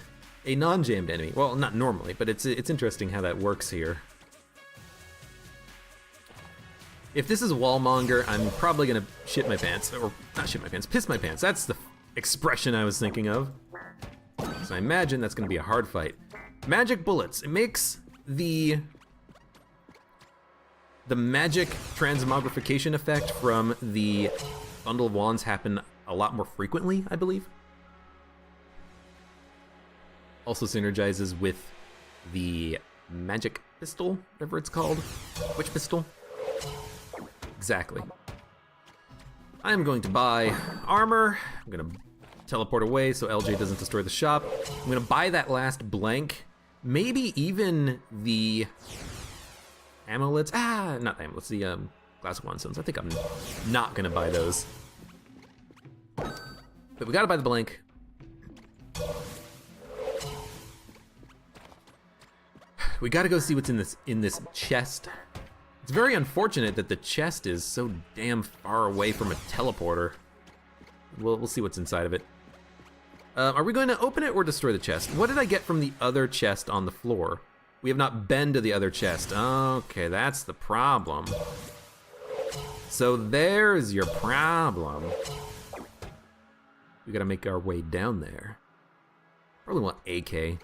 a non-jammed enemy. Well, not normally, but it's interesting how that works here. If this is Wallmonger, I'm probably gonna shit my pants, or not shit my pants, piss my pants. That's the expression I was thinking of. So I imagine that's gonna be a hard fight. Magic bullets. It makes the magic transmogrification effect from the bundle of wands happen a lot more frequently, I believe. Also synergizes with the magic pistol, whatever it's called. Which pistol? Exactly. I am going to buy armor. I'm gonna teleport away so LJ doesn't destroy the shop. I'm gonna buy that last blank. Maybe even the amulets. Not the amulets, the glass of wand stones. I think I'm not gonna buy those. But we gotta buy the blank. We gotta go see what's in this chest. It's very unfortunate that the chest is so damn far away from a teleporter. We'll see what's inside of it. Are we going to open it or destroy the chest? What did I get from the other chest on the floor? We have not been to the other chest. Okay, that's the problem. So there's your problem. We gotta make our way down there. Probably want AK.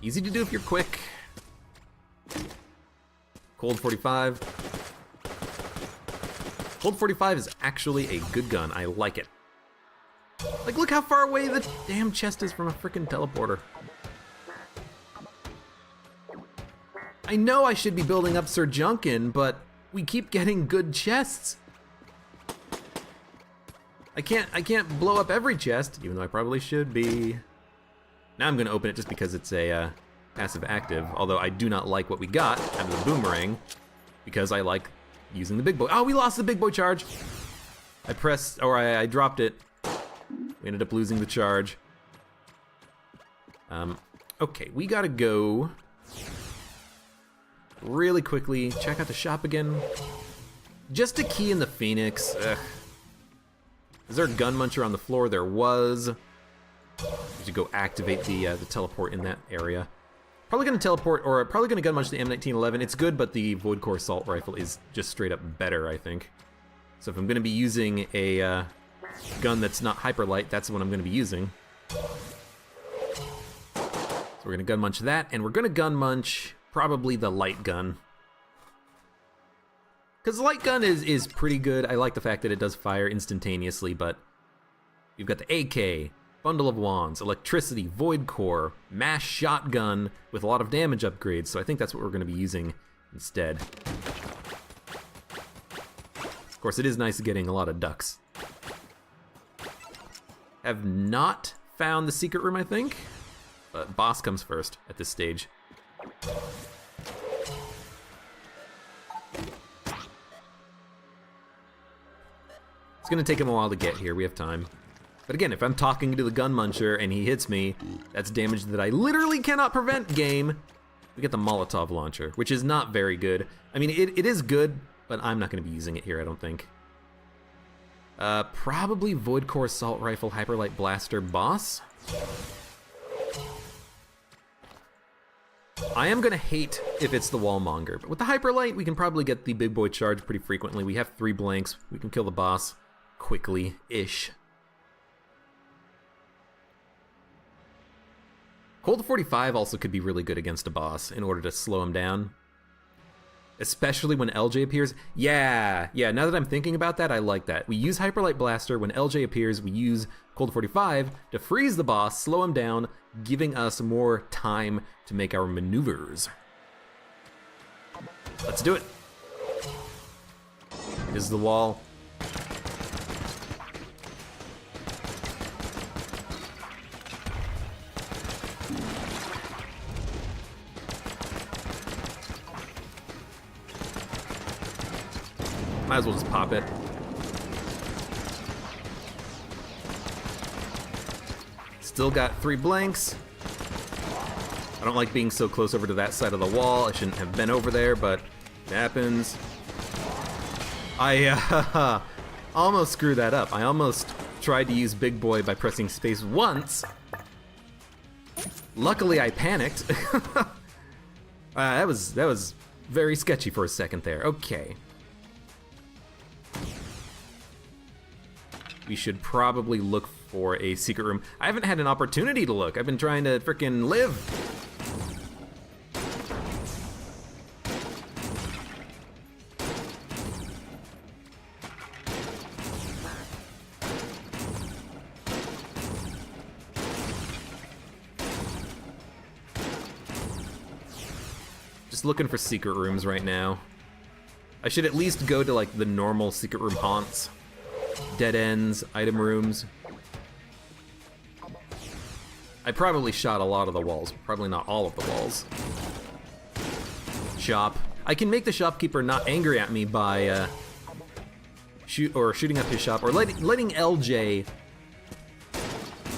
Easy to do if you're quick. Cold 45. Cold 45 is actually a good gun. I like it. Like, look how far away the damn chest is from a freaking teleporter. I know I should be building up Sir Junkin, but we keep getting good chests. I can't blow up every chest, even though I probably should be. Now I'm gonna open it just because it's a passive active, although I do not like what we got out of the boomerang, because I like using the big boy. Oh, we lost the big boy charge. I dropped it. We ended up losing the charge. Okay, we gotta go really quickly, check out the shop again. Just to key in the Phoenix. Ugh. Is there a gun muncher on the floor? There was. To go activate the teleport in that area. Probably gonna teleport, or probably gonna gun munch the M1911. It's good, but the Void Core Assault Rifle is just straight up better, I think. So if I'm gonna be using a gun that's not hyper light, that's what I'm gonna be using. So we're gonna gun munch that, and we're gonna gun munch probably the light gun. Because the light gun is pretty good. I like the fact that it does fire instantaneously, but you've got the AK, Bundle of Wands, Electricity, Void Core, Mass Shotgun with a lot of damage upgrades, so I think that's what we're going to be using instead. Of course, it is nice getting a lot of ducks. Have not found the secret room, I think, but boss comes first at this stage. It's going to take him a while to get here, we have time. But again, if I'm talking to the gun muncher and he hits me, that's damage that I literally cannot prevent, game. We get the Molotov launcher, which is not very good. I mean, it is good, but I'm not going to be using it here, I don't think. Probably Void Core Assault Rifle, Hyperlight Blaster, boss. I am going to hate if it's the Wallmonger, but with the Hyperlight, we can probably get the big boy charge pretty frequently. We have 3 blanks. We can kill the boss quickly-ish. Cold 45 also could be really good against a boss in order to slow him down. Especially when LJ appears. Yeah, now that I'm thinking about that, I like that. We use Hyperlight Blaster. When LJ appears, we use Cold 45 to freeze the boss, slow him down, giving us more time to make our maneuvers. Let's do it. This is the wall. Might as well just pop it. Still got 3 blanks. I don't like being so close over to that side of the wall. I shouldn't have been over there, but it happens. I almost screwed that up. I almost tried to use Big Boy by pressing space once. Luckily, I panicked. That was very sketchy for a second there. Okay. We should probably look for a secret room. I haven't had an opportunity to look. I've been trying to frickin' live. Just looking for secret rooms right now. I should at least go to like the normal secret room haunts. Dead ends, item rooms. I probably shot a lot of the walls, probably not all of the walls. Shop. I can make the shopkeeper not angry at me by shooting up his shop, or letting LJ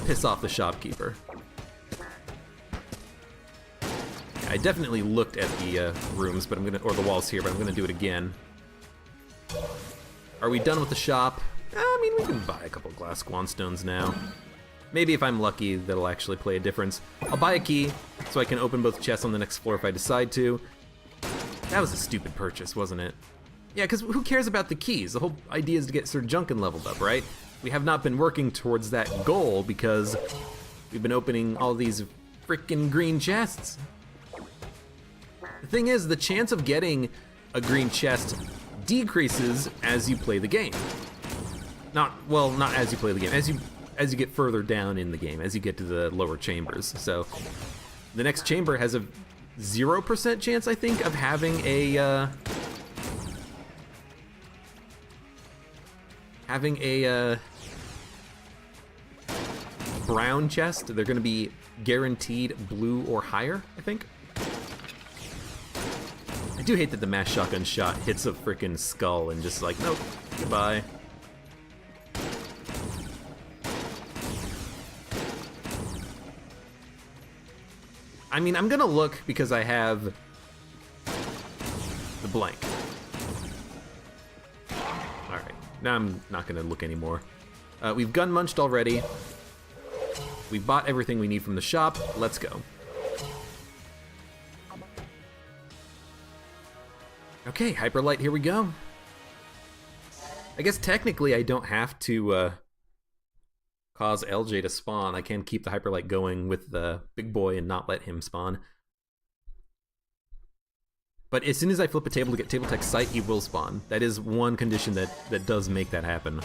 piss off the shopkeeper. I definitely looked at the rooms, but or the walls here, but I'm gonna do it again. Are we done with the shop? I mean, we can buy a couple glass Squanstones now. Maybe if I'm lucky, that'll actually play a difference. I'll buy a key, so I can open both chests on the next floor if I decide to. That was a stupid purchase, wasn't it? Yeah, because who cares about the keys? The whole idea is to get Sir Junkin leveled up, right? We have not been working towards that goal because we've been opening all these frickin' green chests. The thing is, the chance of getting a green chest decreases as you play the game. Not as you play the game, as you get further down in the game, as you get to the lower chambers. So the next chamber has a 0% chance, I think, of having a brown chest. They're gonna be guaranteed blue or higher, I think. I do hate that the mass shotgun shot hits a frickin' skull and just like, nope, goodbye. I mean, I'm gonna look because I have the blank. Alright, now I'm not gonna look anymore. We've gun munched already. We bought everything we need from the shop. Let's go. Okay, Hyperlight, here we go. I guess technically I don't have to cause LJ to spawn. I can keep the Hyperlight going with the Big Boy and not let him spawn. But as soon as I flip a table to get Table Tech Sight, he will spawn. That is one condition that does make that happen.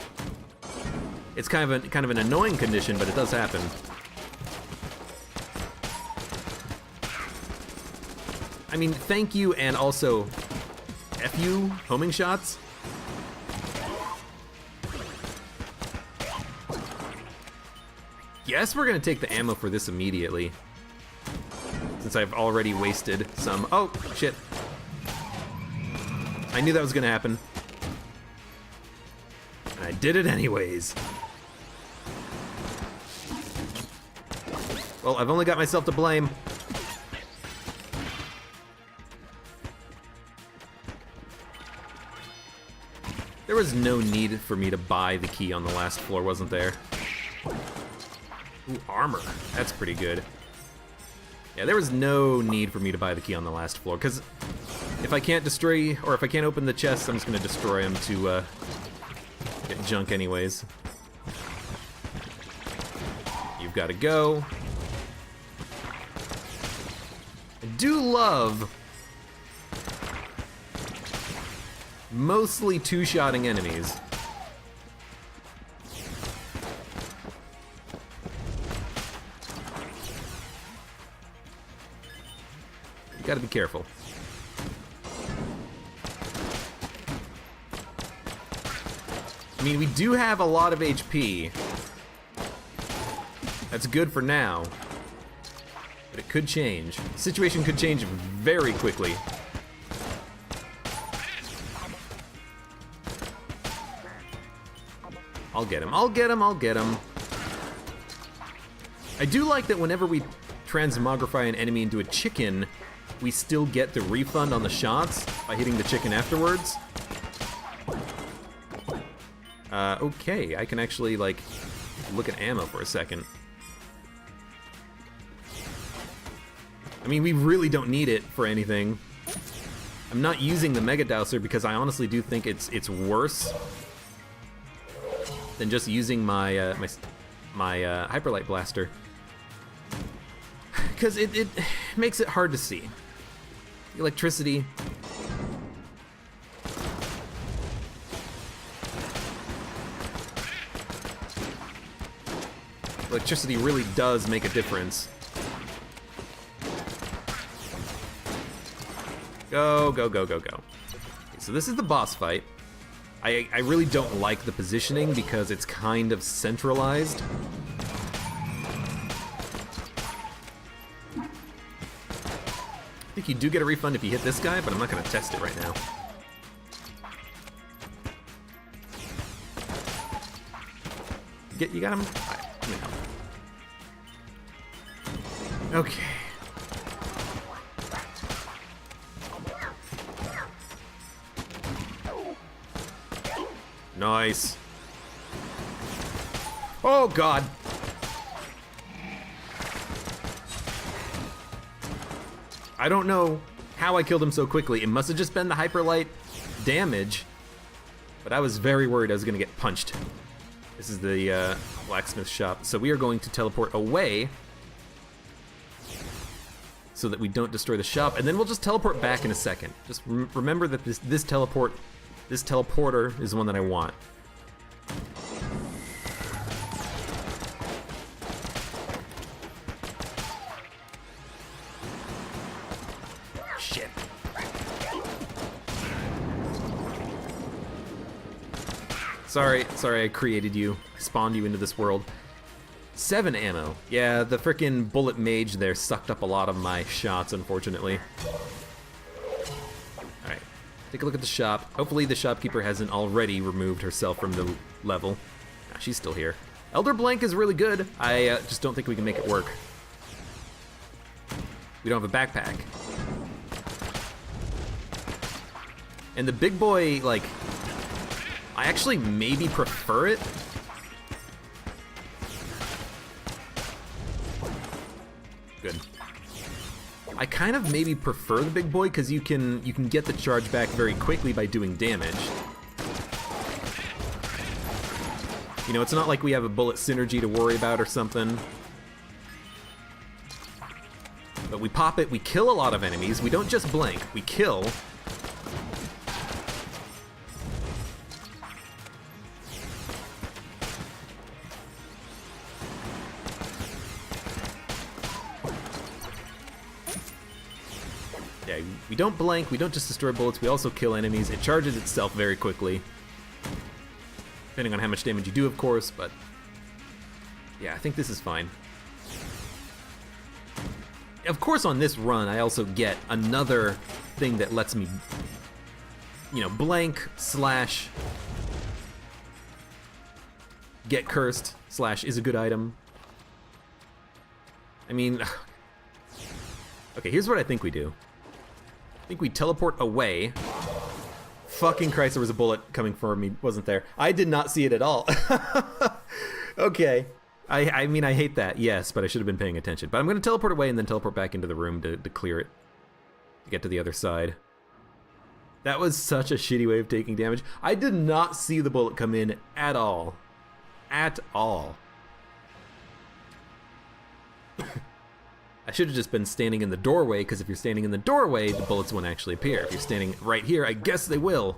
It's kind of an annoying condition, but it does happen. I mean, thank you, and also F you, homing shots. Yes, we're gonna take the ammo for this immediately, since I've already wasted some. Oh, shit. I knew that was gonna happen. And I did it anyways. Well, I've only got myself to blame. There was no need for me to buy the key on the last floor, wasn't there? Ooh, armor. That's pretty good. Yeah, there was no need for me to buy the key on the last floor, because if I can't destroy, or if I can't open the chest, I'm just going to destroy them to get junk anyways. You've got to go. I do love mostly two-shotting enemies. You gotta be careful. I mean, we do have a lot of HP. That's good for now. But it could change. The situation could change very quickly. I'll get him. I'll get him. I'll get him. I do like that whenever we transmogrify an enemy into a chicken, we still get the refund on the shots by hitting the chicken afterwards. Okay, I can actually, like, look at ammo for a second. I mean, we really don't need it for anything. I'm not using the Mega Dowser because I honestly do think it's worse than just using my my Hyperlight Blaster. Because it makes it hard to see. Electricity. Electricity really does make a difference. Go, go, go, go, go. Okay, so this is the boss fight. I really don't like the positioning because it's kind of centralized. I think you do get a refund if you hit this guy, but I'm not going to test it right now. You got him? All right, let me help. Okay. Nice. Oh, God. I don't know how I killed him so quickly. It must have just been the Hyperlight damage, but I was very worried I was going to get punched. This is the blacksmith shop. So we are going to teleport away so that we don't destroy the shop, and then we'll just teleport back in a second. Just remember that this teleporter is the one that I want. Shit. Sorry I created you. I spawned you into this world. 7 ammo. Yeah, the frickin' bullet mage there sucked up a lot of my shots, unfortunately. Alright, take a look at the shop. Hopefully the shopkeeper hasn't already removed herself from the level. Nah, she's still here. Elder Blank is really good. I just don't think we can make it work. We don't have a backpack. And the big boy, like, I actually maybe prefer it. Good. I kind of maybe prefer the big boy because you can get the charge back very quickly by doing damage. You know, it's not like we have a bullet synergy to worry about or something. But we pop it, we kill a lot of enemies. We don't just blank, we kill. Yeah, we don't blank, we don't just destroy bullets, we also kill enemies. It charges itself very quickly. Depending on how much damage you do, of course, but yeah, I think this is fine. Of course, on this run, I also get another thing that lets me, you know, blank slash get cursed slash is a good item. I mean, okay, here's what I think we do. I think we teleport away. Fucking Christ, there was a bullet coming for me, wasn't there? I did not see it at all. Okay. I mean, I hate that, yes, but I should have been paying attention. But I'm going to teleport away and then teleport back into the room to clear it. To get to the other side. That was such a shitty way of taking damage. I did not see the bullet come in at all. At all. I should have just been standing in the doorway, because if you're standing in the doorway, the bullets won't actually appear. If you're standing right here, I guess they will.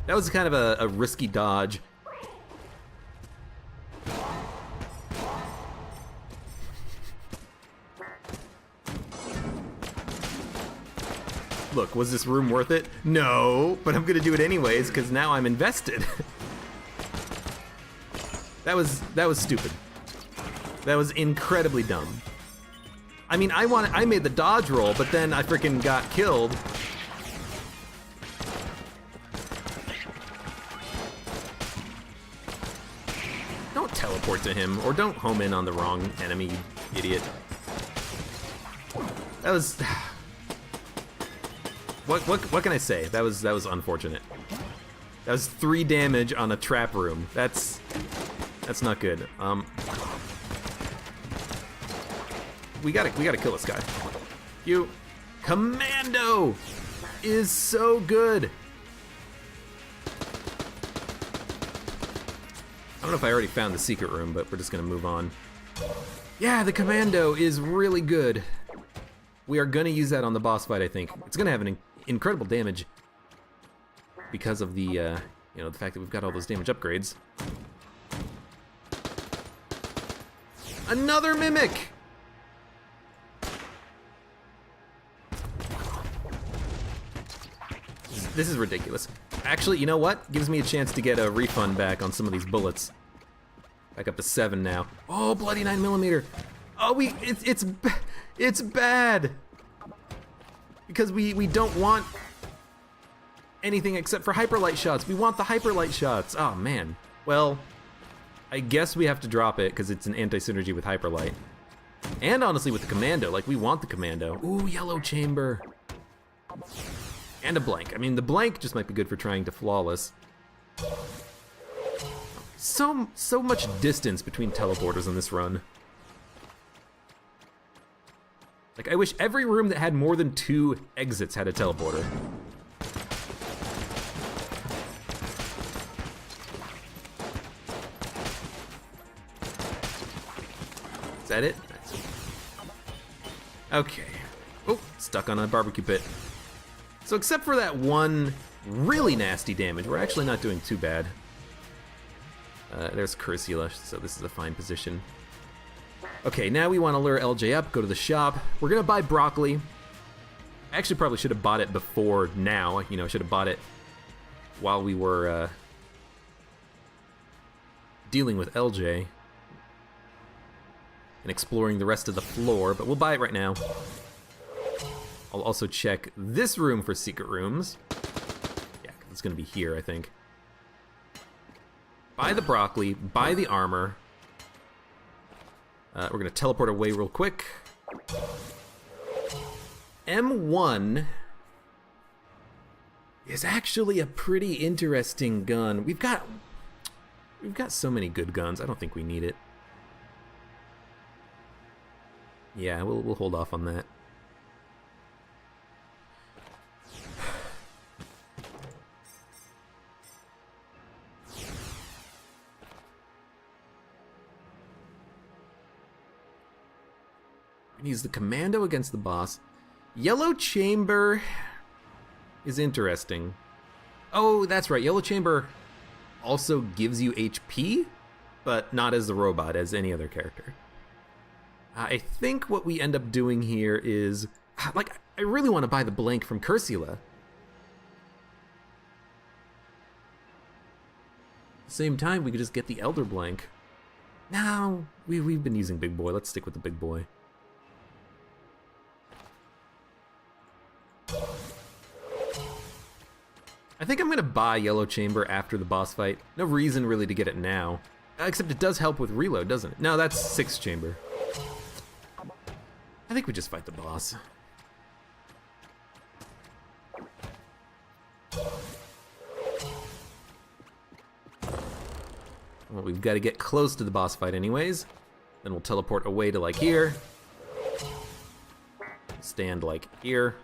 That was kind of a risky dodge. Look, was this room worth it? No, but I'm gonna do it anyways, because now I'm invested. That was stupid. That was incredibly dumb. I mean, I made the dodge roll, but then I freaking got killed. Don't teleport to him, or don't home in on the wrong enemy, you idiot. That was... What can I say? That was unfortunate. That was 3 damage on a trap room. That's not good. We gotta kill this guy. You Commando is so good. I don't know if I already found the secret room, but we're just gonna move on. Yeah, the Commando is really good. We are gonna use that on the boss fight, I think. It's gonna have an incredible damage because of the, you know, the fact that we've got all those damage upgrades. Another Mimic! This is ridiculous. Actually, you know what? Gives me a chance to get a refund back on some of these bullets. Back up to 7 now. Oh, bloody 9mm. Oh, it's bad. Because we don't want anything except for hyperlight shots. We want the hyperlight shots. Oh man. Well, I guess we have to drop it because it's an anti-synergy with hyperlight. And honestly with the Commando, like we want the Commando. Ooh, yellow chamber. And a blank. I mean, the blank just might be good for trying to flawless. So much distance between teleporters in this run. Like, I wish every room that had more than 2 exits had a teleporter. Is that it? Okay. Oh, stuck on a barbecue pit. So except for that one really nasty damage, we're actually not doing too bad. There's Cursula, so this is a fine position. Okay, now we want to lure LJ up, go to the shop. We're gonna buy broccoli. I actually probably should have bought it before now. You know, I should have bought it while we were dealing with LJ and exploring the rest of the floor, but we'll buy it right now. I'll also check this room for secret rooms. Yeah, it's gonna be here, I think. Buy the broccoli, buy the armor. We're gonna teleport away real quick. M1 is actually a pretty interesting gun. We've got so many good guns. I don't think we need it. Yeah, we'll hold off on that. Use the Commando against the boss. Yellow Chamber is interesting. Oh, that's right. Yellow Chamber also gives you HP, but not as the robot, as any other character. I think what we end up doing here is, like, I really want to buy the blank from Cursula. At the same time, we could just get the Elder blank. No, we've been using Big Boy. Let's stick with the Big Boy. I think I'm gonna buy Yellow Chamber after the boss fight. No reason really to get it now. Except it does help with reload, doesn't it? No, that's 6th chamber. I think we just fight the boss. Well, we've got to get close to the boss fight anyways. Then we'll teleport away to like here. Stand like here.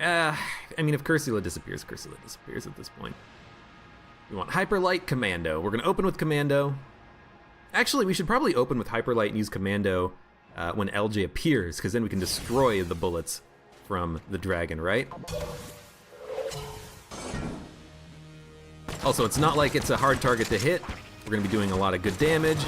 I mean, if Cursula disappears at this point. We want Hyperlight, Commando. We're gonna open with Commando. Actually, we should probably open with Hyperlight and use Commando when LJ appears, because then we can destroy the bullets from the dragon, right? Also, it's not like it's a hard target to hit. We're gonna be doing a lot of good damage.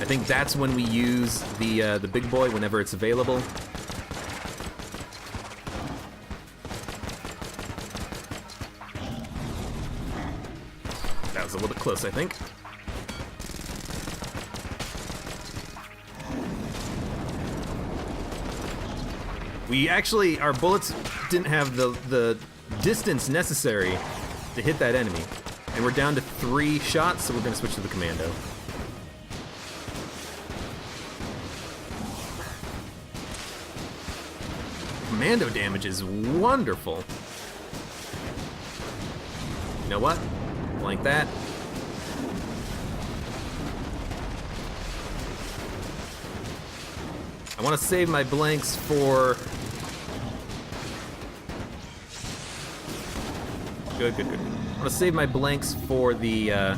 I think that's when we use the Big Boy, whenever it's available. That was a little bit close, I think. We actually, our bullets didn't have the distance necessary to hit that enemy. And we're down to 3 shots, so we're gonna switch to the commando. Commando damage is wonderful. You know what? Blank that. I want to save my blanks for... Good. I want to save my blanks for the,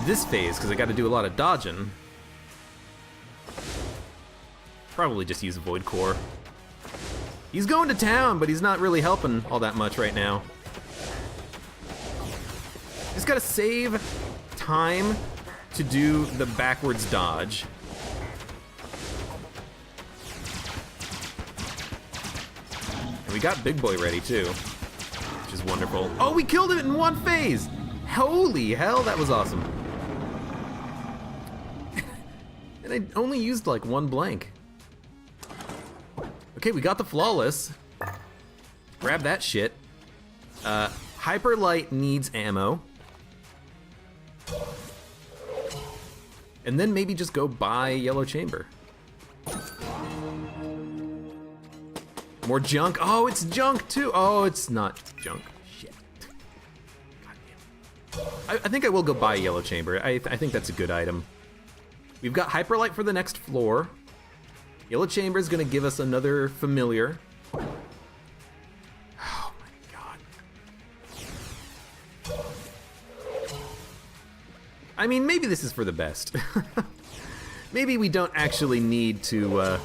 this phase, because I got to do a lot of dodging. Probably just use Void Core. He's going to town, but he's not really helping all that much right now. Just gotta save time to do the backwards dodge. And we got Big Boy ready too, which is wonderful. Oh, we killed it in one phase! Holy hell, that was awesome. And I only used like 1 blank. Okay, we got the Flawless. Grab that shit. Hyper Light needs ammo. And then maybe just go buy Yellow Chamber. More junk. Oh, it's junk too. Oh, it's not junk. Shit. God damn. I think I will go buy Yellow Chamber. I think that's a good item. We've got Hyper Light for the next floor. Yellow Chamber is gonna give us another familiar. Oh my god. I mean, maybe this is for the best. Maybe we don't actually need to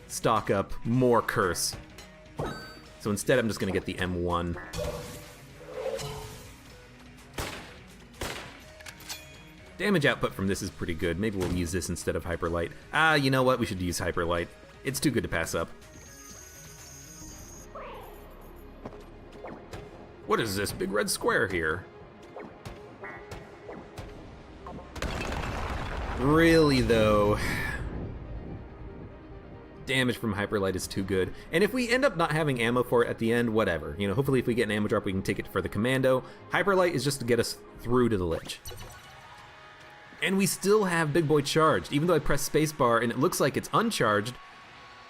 stock up more curse. So instead I'm just gonna get the M1. Damage output from this is pretty good. Maybe we'll use this instead of Hyper Light. You know what? We should use Hyper Light. It's too good to pass up. What is this big red square here? Really, though, damage from Hyper Light is too good. And if we end up not having ammo for it at the end, whatever. You know, hopefully if we get an ammo drop, we can take it for the commando. Hyper Light is just to get us through to the Lich. And we still have Big Boy charged, even though I pressed spacebar and it looks like it's uncharged.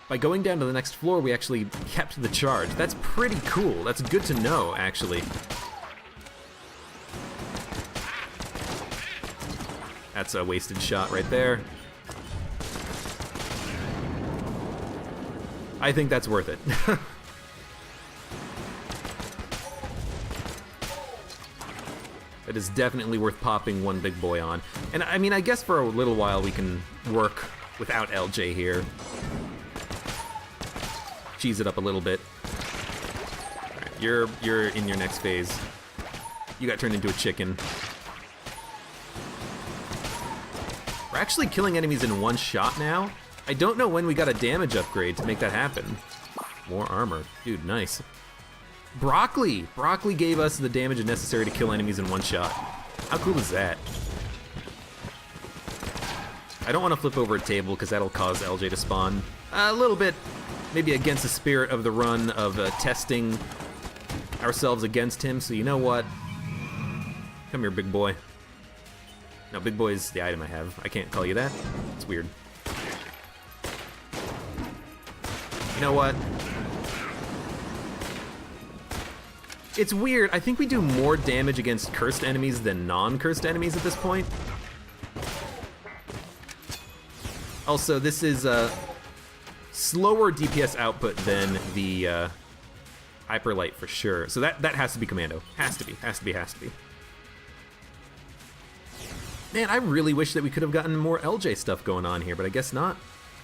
By going down to the next floor, we actually kept the charge. That's pretty cool. That's good to know, actually. That's a wasted shot right there. I think that's worth it. It is definitely worth popping 1 Big Boy on. And I mean, I guess for a little while we can work without LJ here. Cheese it up a little bit. All right, you're in your next phase. You got turned into a chicken. We're actually killing enemies in 1 shot now. I don't know when we got a damage upgrade to make that happen. More armor. Dude, nice. Broccoli! Broccoli gave us the damage necessary to kill enemies in 1 shot. How cool is that? I don't want to flip over a table because that'll cause LJ to spawn. A little bit, maybe against the spirit of the run of testing ourselves against him, so you know what? Come here, Big Boy. No, Big Boy is the item I have. I can't call you that. It's weird. You know what? It's weird. I think we do more damage against cursed enemies than non-cursed enemies at this point. Also, this is a slower DPS output than the Hyper Light for sure. So that has to be commando. Has to be. Man, I really wish that we could have gotten more LJ stuff going on here, but I guess not.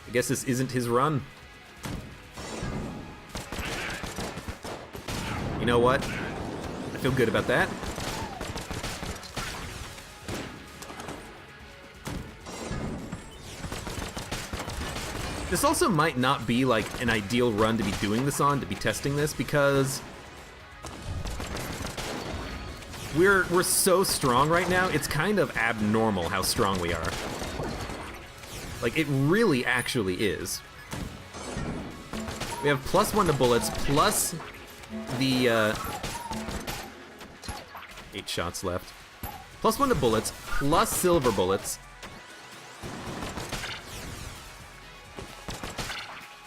I guess this isn't his run. You know what? I feel good about that. This also might not be like an ideal run to be doing this on, to be testing this, because we're so strong right now, it's kind of abnormal how strong we are. Like, it really actually is. We have +1 to bullets, plus the 8 shots left. +1 to bullets, plus silver bullets.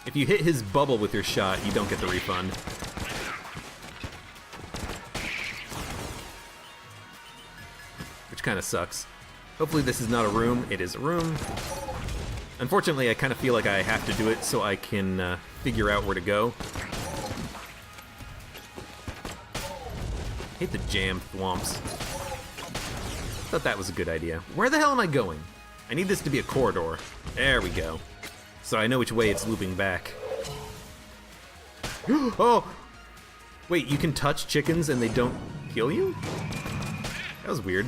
If you hit his bubble with your shot, you don't get the refund. Which kind of sucks. Hopefully this is not a room. It is a room. Unfortunately, I kind of feel like I have to do it so I can figure out where to go. Hate the jam thwomps. Thought that was a good idea. Where the hell am I going? I need this to be a corridor. There we go. So I know which way it's looping back. Oh! Wait, you can touch chickens and they don't kill you? That was weird.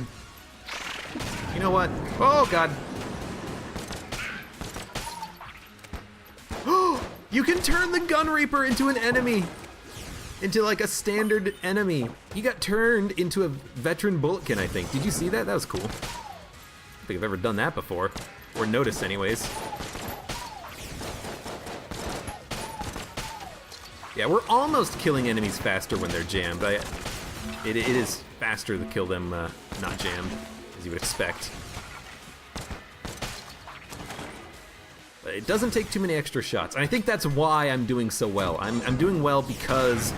You know what? Oh, God. Oh! You can turn the Gun Reaper into an enemy! Into like a standard enemy. He got turned into a veteran Bulletkin, I think. Did you see that? That was cool. I don't think I've ever done that before. Or noticed, anyways. Yeah, we're almost killing enemies faster when they're jammed. It is faster to kill them not jammed, as you would expect. But it doesn't take too many extra shots. And I think that's why I'm doing so well. I'm doing well because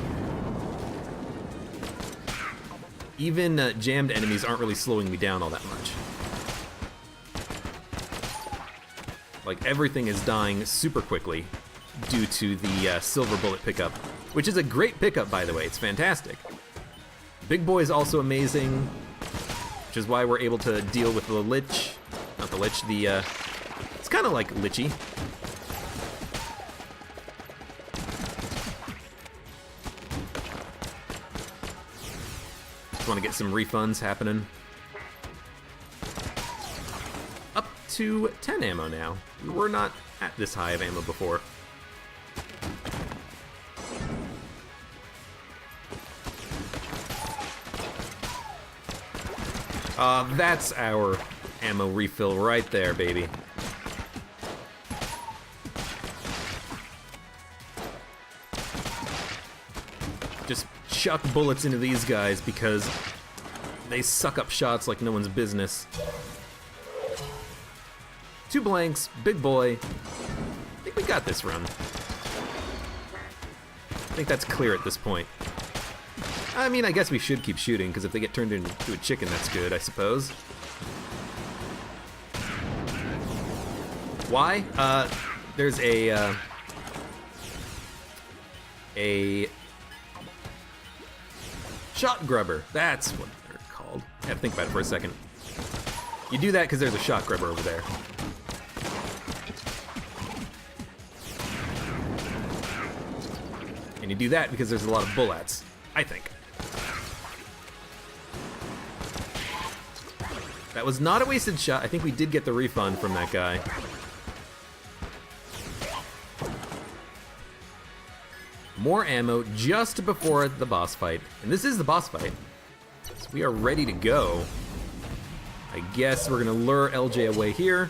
even jammed enemies aren't really slowing me down all that much. Like, everything is dying super quickly due to the silver bullet pickup, which is a great pickup, by the way. It's fantastic. Big Boy is also amazing, which is why we're able to deal with the Lich. Not the Lich, it's kind of like Lichy. Just want to get some refunds happening. Up to 10 ammo now. We were not at this high of ammo before. That's our ammo refill right there, baby. Just chuck bullets into these guys because they suck up shots like no one's business. 2 blanks, Big Boy. I think we got this run. I think that's clear at this point. I mean, I guess we should keep shooting, because if they get turned into a chicken, that's good, I suppose. Why? There's a shot grubber. That's what they're called. I have to think about it for a second. You do that because there's a shot grubber over there. And you do that because there's a lot of bullets, I think. That was not a wasted shot. I think we did get the refund from that guy. More ammo just before the boss fight. And this is the boss fight. So we are ready to go. I guess we're gonna lure LJ away here.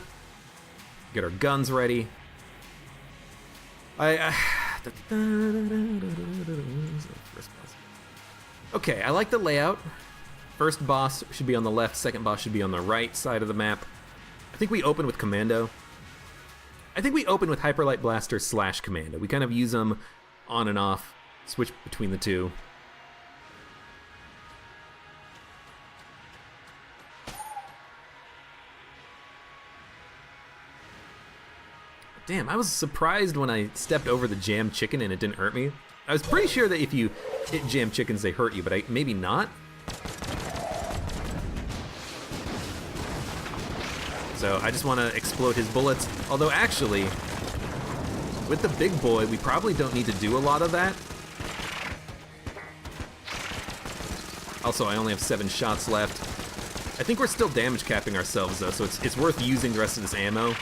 Get our guns ready. Okay, I like the layout. First boss should be on the left, second boss should be on the right side of the map. I think we open with Commando. I think we open with Hyperlight Blaster / Commando. We kind of use them on and off, switch between the two. Damn, I was surprised when I stepped over the jammed chicken and it didn't hurt me. I was pretty sure that if you hit jammed chickens, they hurt you, but maybe not. So I just want to explode his bullets. Although actually, with the Big Boy, we probably don't need to do a lot of that. Also, I only have 7 shots left. I think we're still damage capping ourselves though, so it's worth using the rest of this ammo.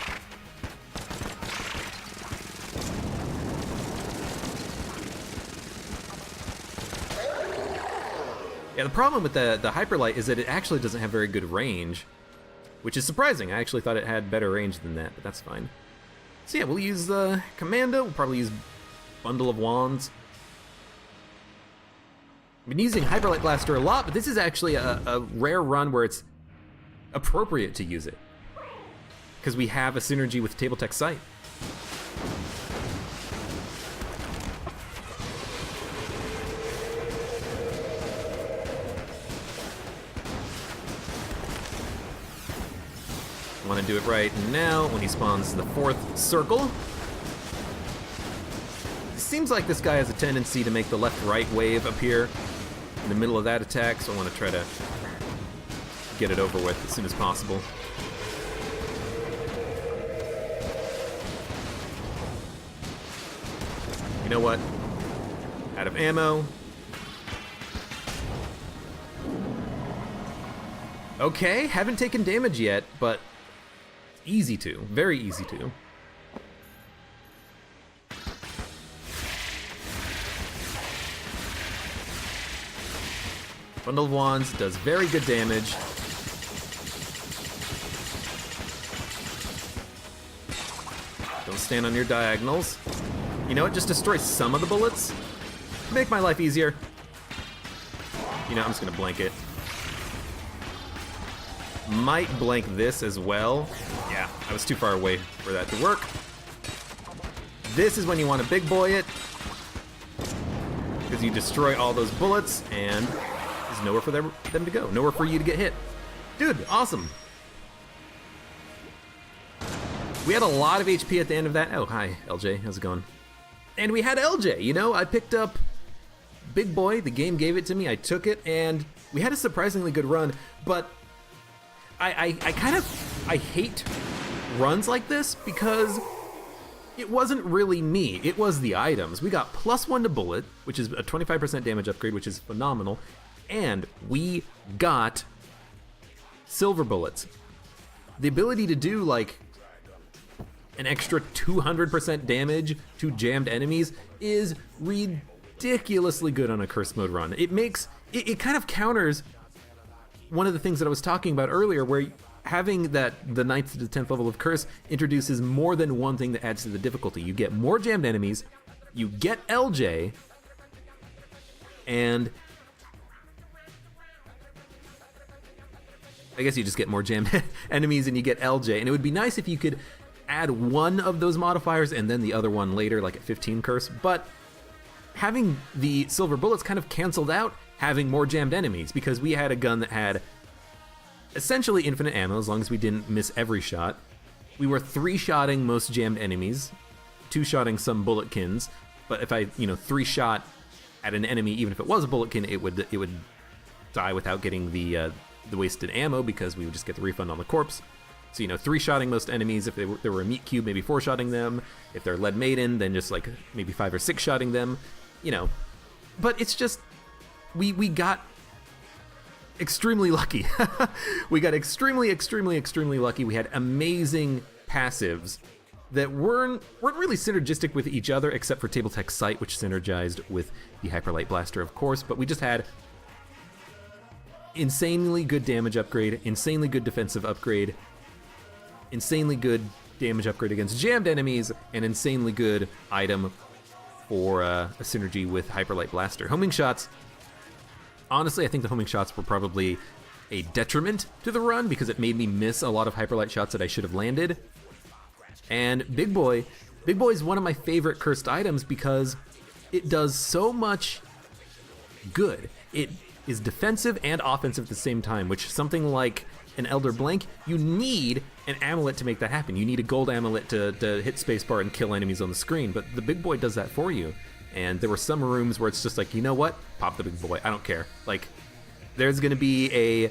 Yeah, the problem with the Hyperlight is that it actually doesn't have very good range, which is surprising. I actually thought it had better range than that, but that's fine. So yeah, we'll use Commando. We'll probably use Bundle of Wands. I've been using Hyperlight Blaster a lot, but this is actually a rare run where it's appropriate to use it, because we have a synergy with Table Tech Sight. I want to do it right now when he spawns the 4th circle. It seems like this guy has a tendency to make the left-right wave appear in the middle of that attack, so I want to try to get it over with as soon as possible. You know what? Out of ammo. Okay, haven't taken damage yet, but easy to, very easy to. Bundle of Wands does very good damage. Don't stand on your diagonals. You know what, just destroy some of the bullets. Make my life easier. You know, I'm just gonna blank it. Might blank this as well. Yeah, I was too far away for that to work. This is when you want to big boy it, because you destroy all those bullets and there's nowhere for them to go, nowhere for you to get hit. Dude, awesome. We had a lot of HP at the end of that. Oh, hi, LJ, how's it going? And we had LJ, you know, I picked up Big Boy, the game gave it to me, I took it, and we had a surprisingly good run, but I hate runs like this because it wasn't really me, it was the items. We got +1 to bullet, which is a 25% damage upgrade, which is phenomenal, and we got silver bullets. The ability to do like an extra 200% damage to jammed enemies is ridiculously good on a curse mode run. It kind of counters one of the things that I was talking about earlier, where having the 9th to the 10th level of curse introduces more than one thing that adds to the difficulty. You get more jammed enemies, you get LJ, and I guess you just get more jammed enemies and you get LJ. And it would be nice if you could add one of those modifiers and then the other one later, like at 15 curse, but having the silver bullets kind of canceled out having more jammed enemies, because we had a gun that had essentially infinite ammo as long as we didn't miss every shot. We were 3-shotting most jammed enemies, 2-shotting some bulletkins, but if I, 3-shot at an enemy, even if it was a bulletkin, it would die without getting the wasted ammo, because we would just get the refund on the corpse. So, 3-shotting most enemies. If they were a meat cube, maybe 4-shotting them. If they're lead maiden, then just like maybe 5 or 6-shotting them, But it's just, we got extremely lucky. We got extremely lucky. We had amazing passives that weren't really synergistic with each other, except for Table Tech Sight, which synergized with the Hyperlight Blaster, of course. But we just had insanely good damage upgrade, insanely good defensive upgrade, insanely good damage upgrade against jammed enemies, and insanely good item for a synergy with Hyperlight Blaster. Homing shots, honestly, I think the homing shots were probably a detriment to the run, because it made me miss a lot of Hyperlight shots that I should have landed. And Big Boy is one of my favorite cursed items because it does so much good. It is defensive and offensive at the same time, which something like an Elder Blank, you need an amulet to make that happen. You need a gold amulet to hit spacebar and kill enemies on the screen, but the Big Boy does that for you. And there were some rooms where it's just like, you know what? Pop the Big Boy, I don't care. Like, there's gonna be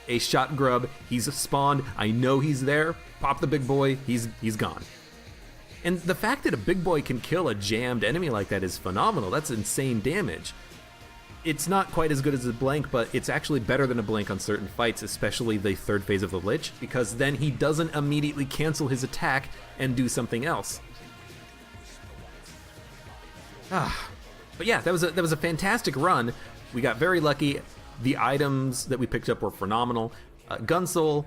a shot grub, he's spawned, I know he's there, pop the Big Boy, he's gone. And the fact that a Big Boy can kill a jammed enemy like that is phenomenal. That's insane damage. It's not quite as good as a blank, but it's actually better than a blank on certain fights, especially the 3rd phase of the Lich, because then he doesn't immediately cancel his attack and do something else. But yeah, that was a fantastic run. We got very lucky. The items that we picked up were phenomenal. Gunsoul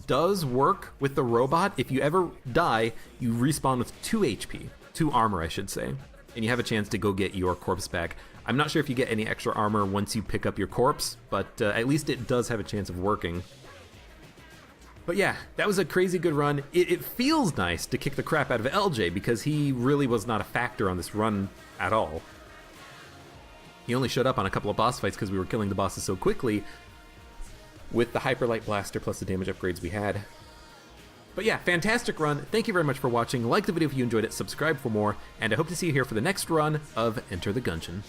does work with the robot. If you ever die, you respawn with 2 HP, 2 armor, I should say, and you have a chance to go get your corpse back. I'm not sure if you get any extra armor once you pick up your corpse, but at least it does have a chance of working. But yeah, that was a crazy good run. It feels nice to kick the crap out of LJ because he really was not a factor on this run at all. He only showed up on a couple of boss fights because we were killing the bosses so quickly with the Hyperlight Blaster plus the damage upgrades we had. But yeah, fantastic run. Thank you very much for watching. Like the video if you enjoyed it, subscribe for more, and I hope to see you here for the next run of Enter the Gungeon.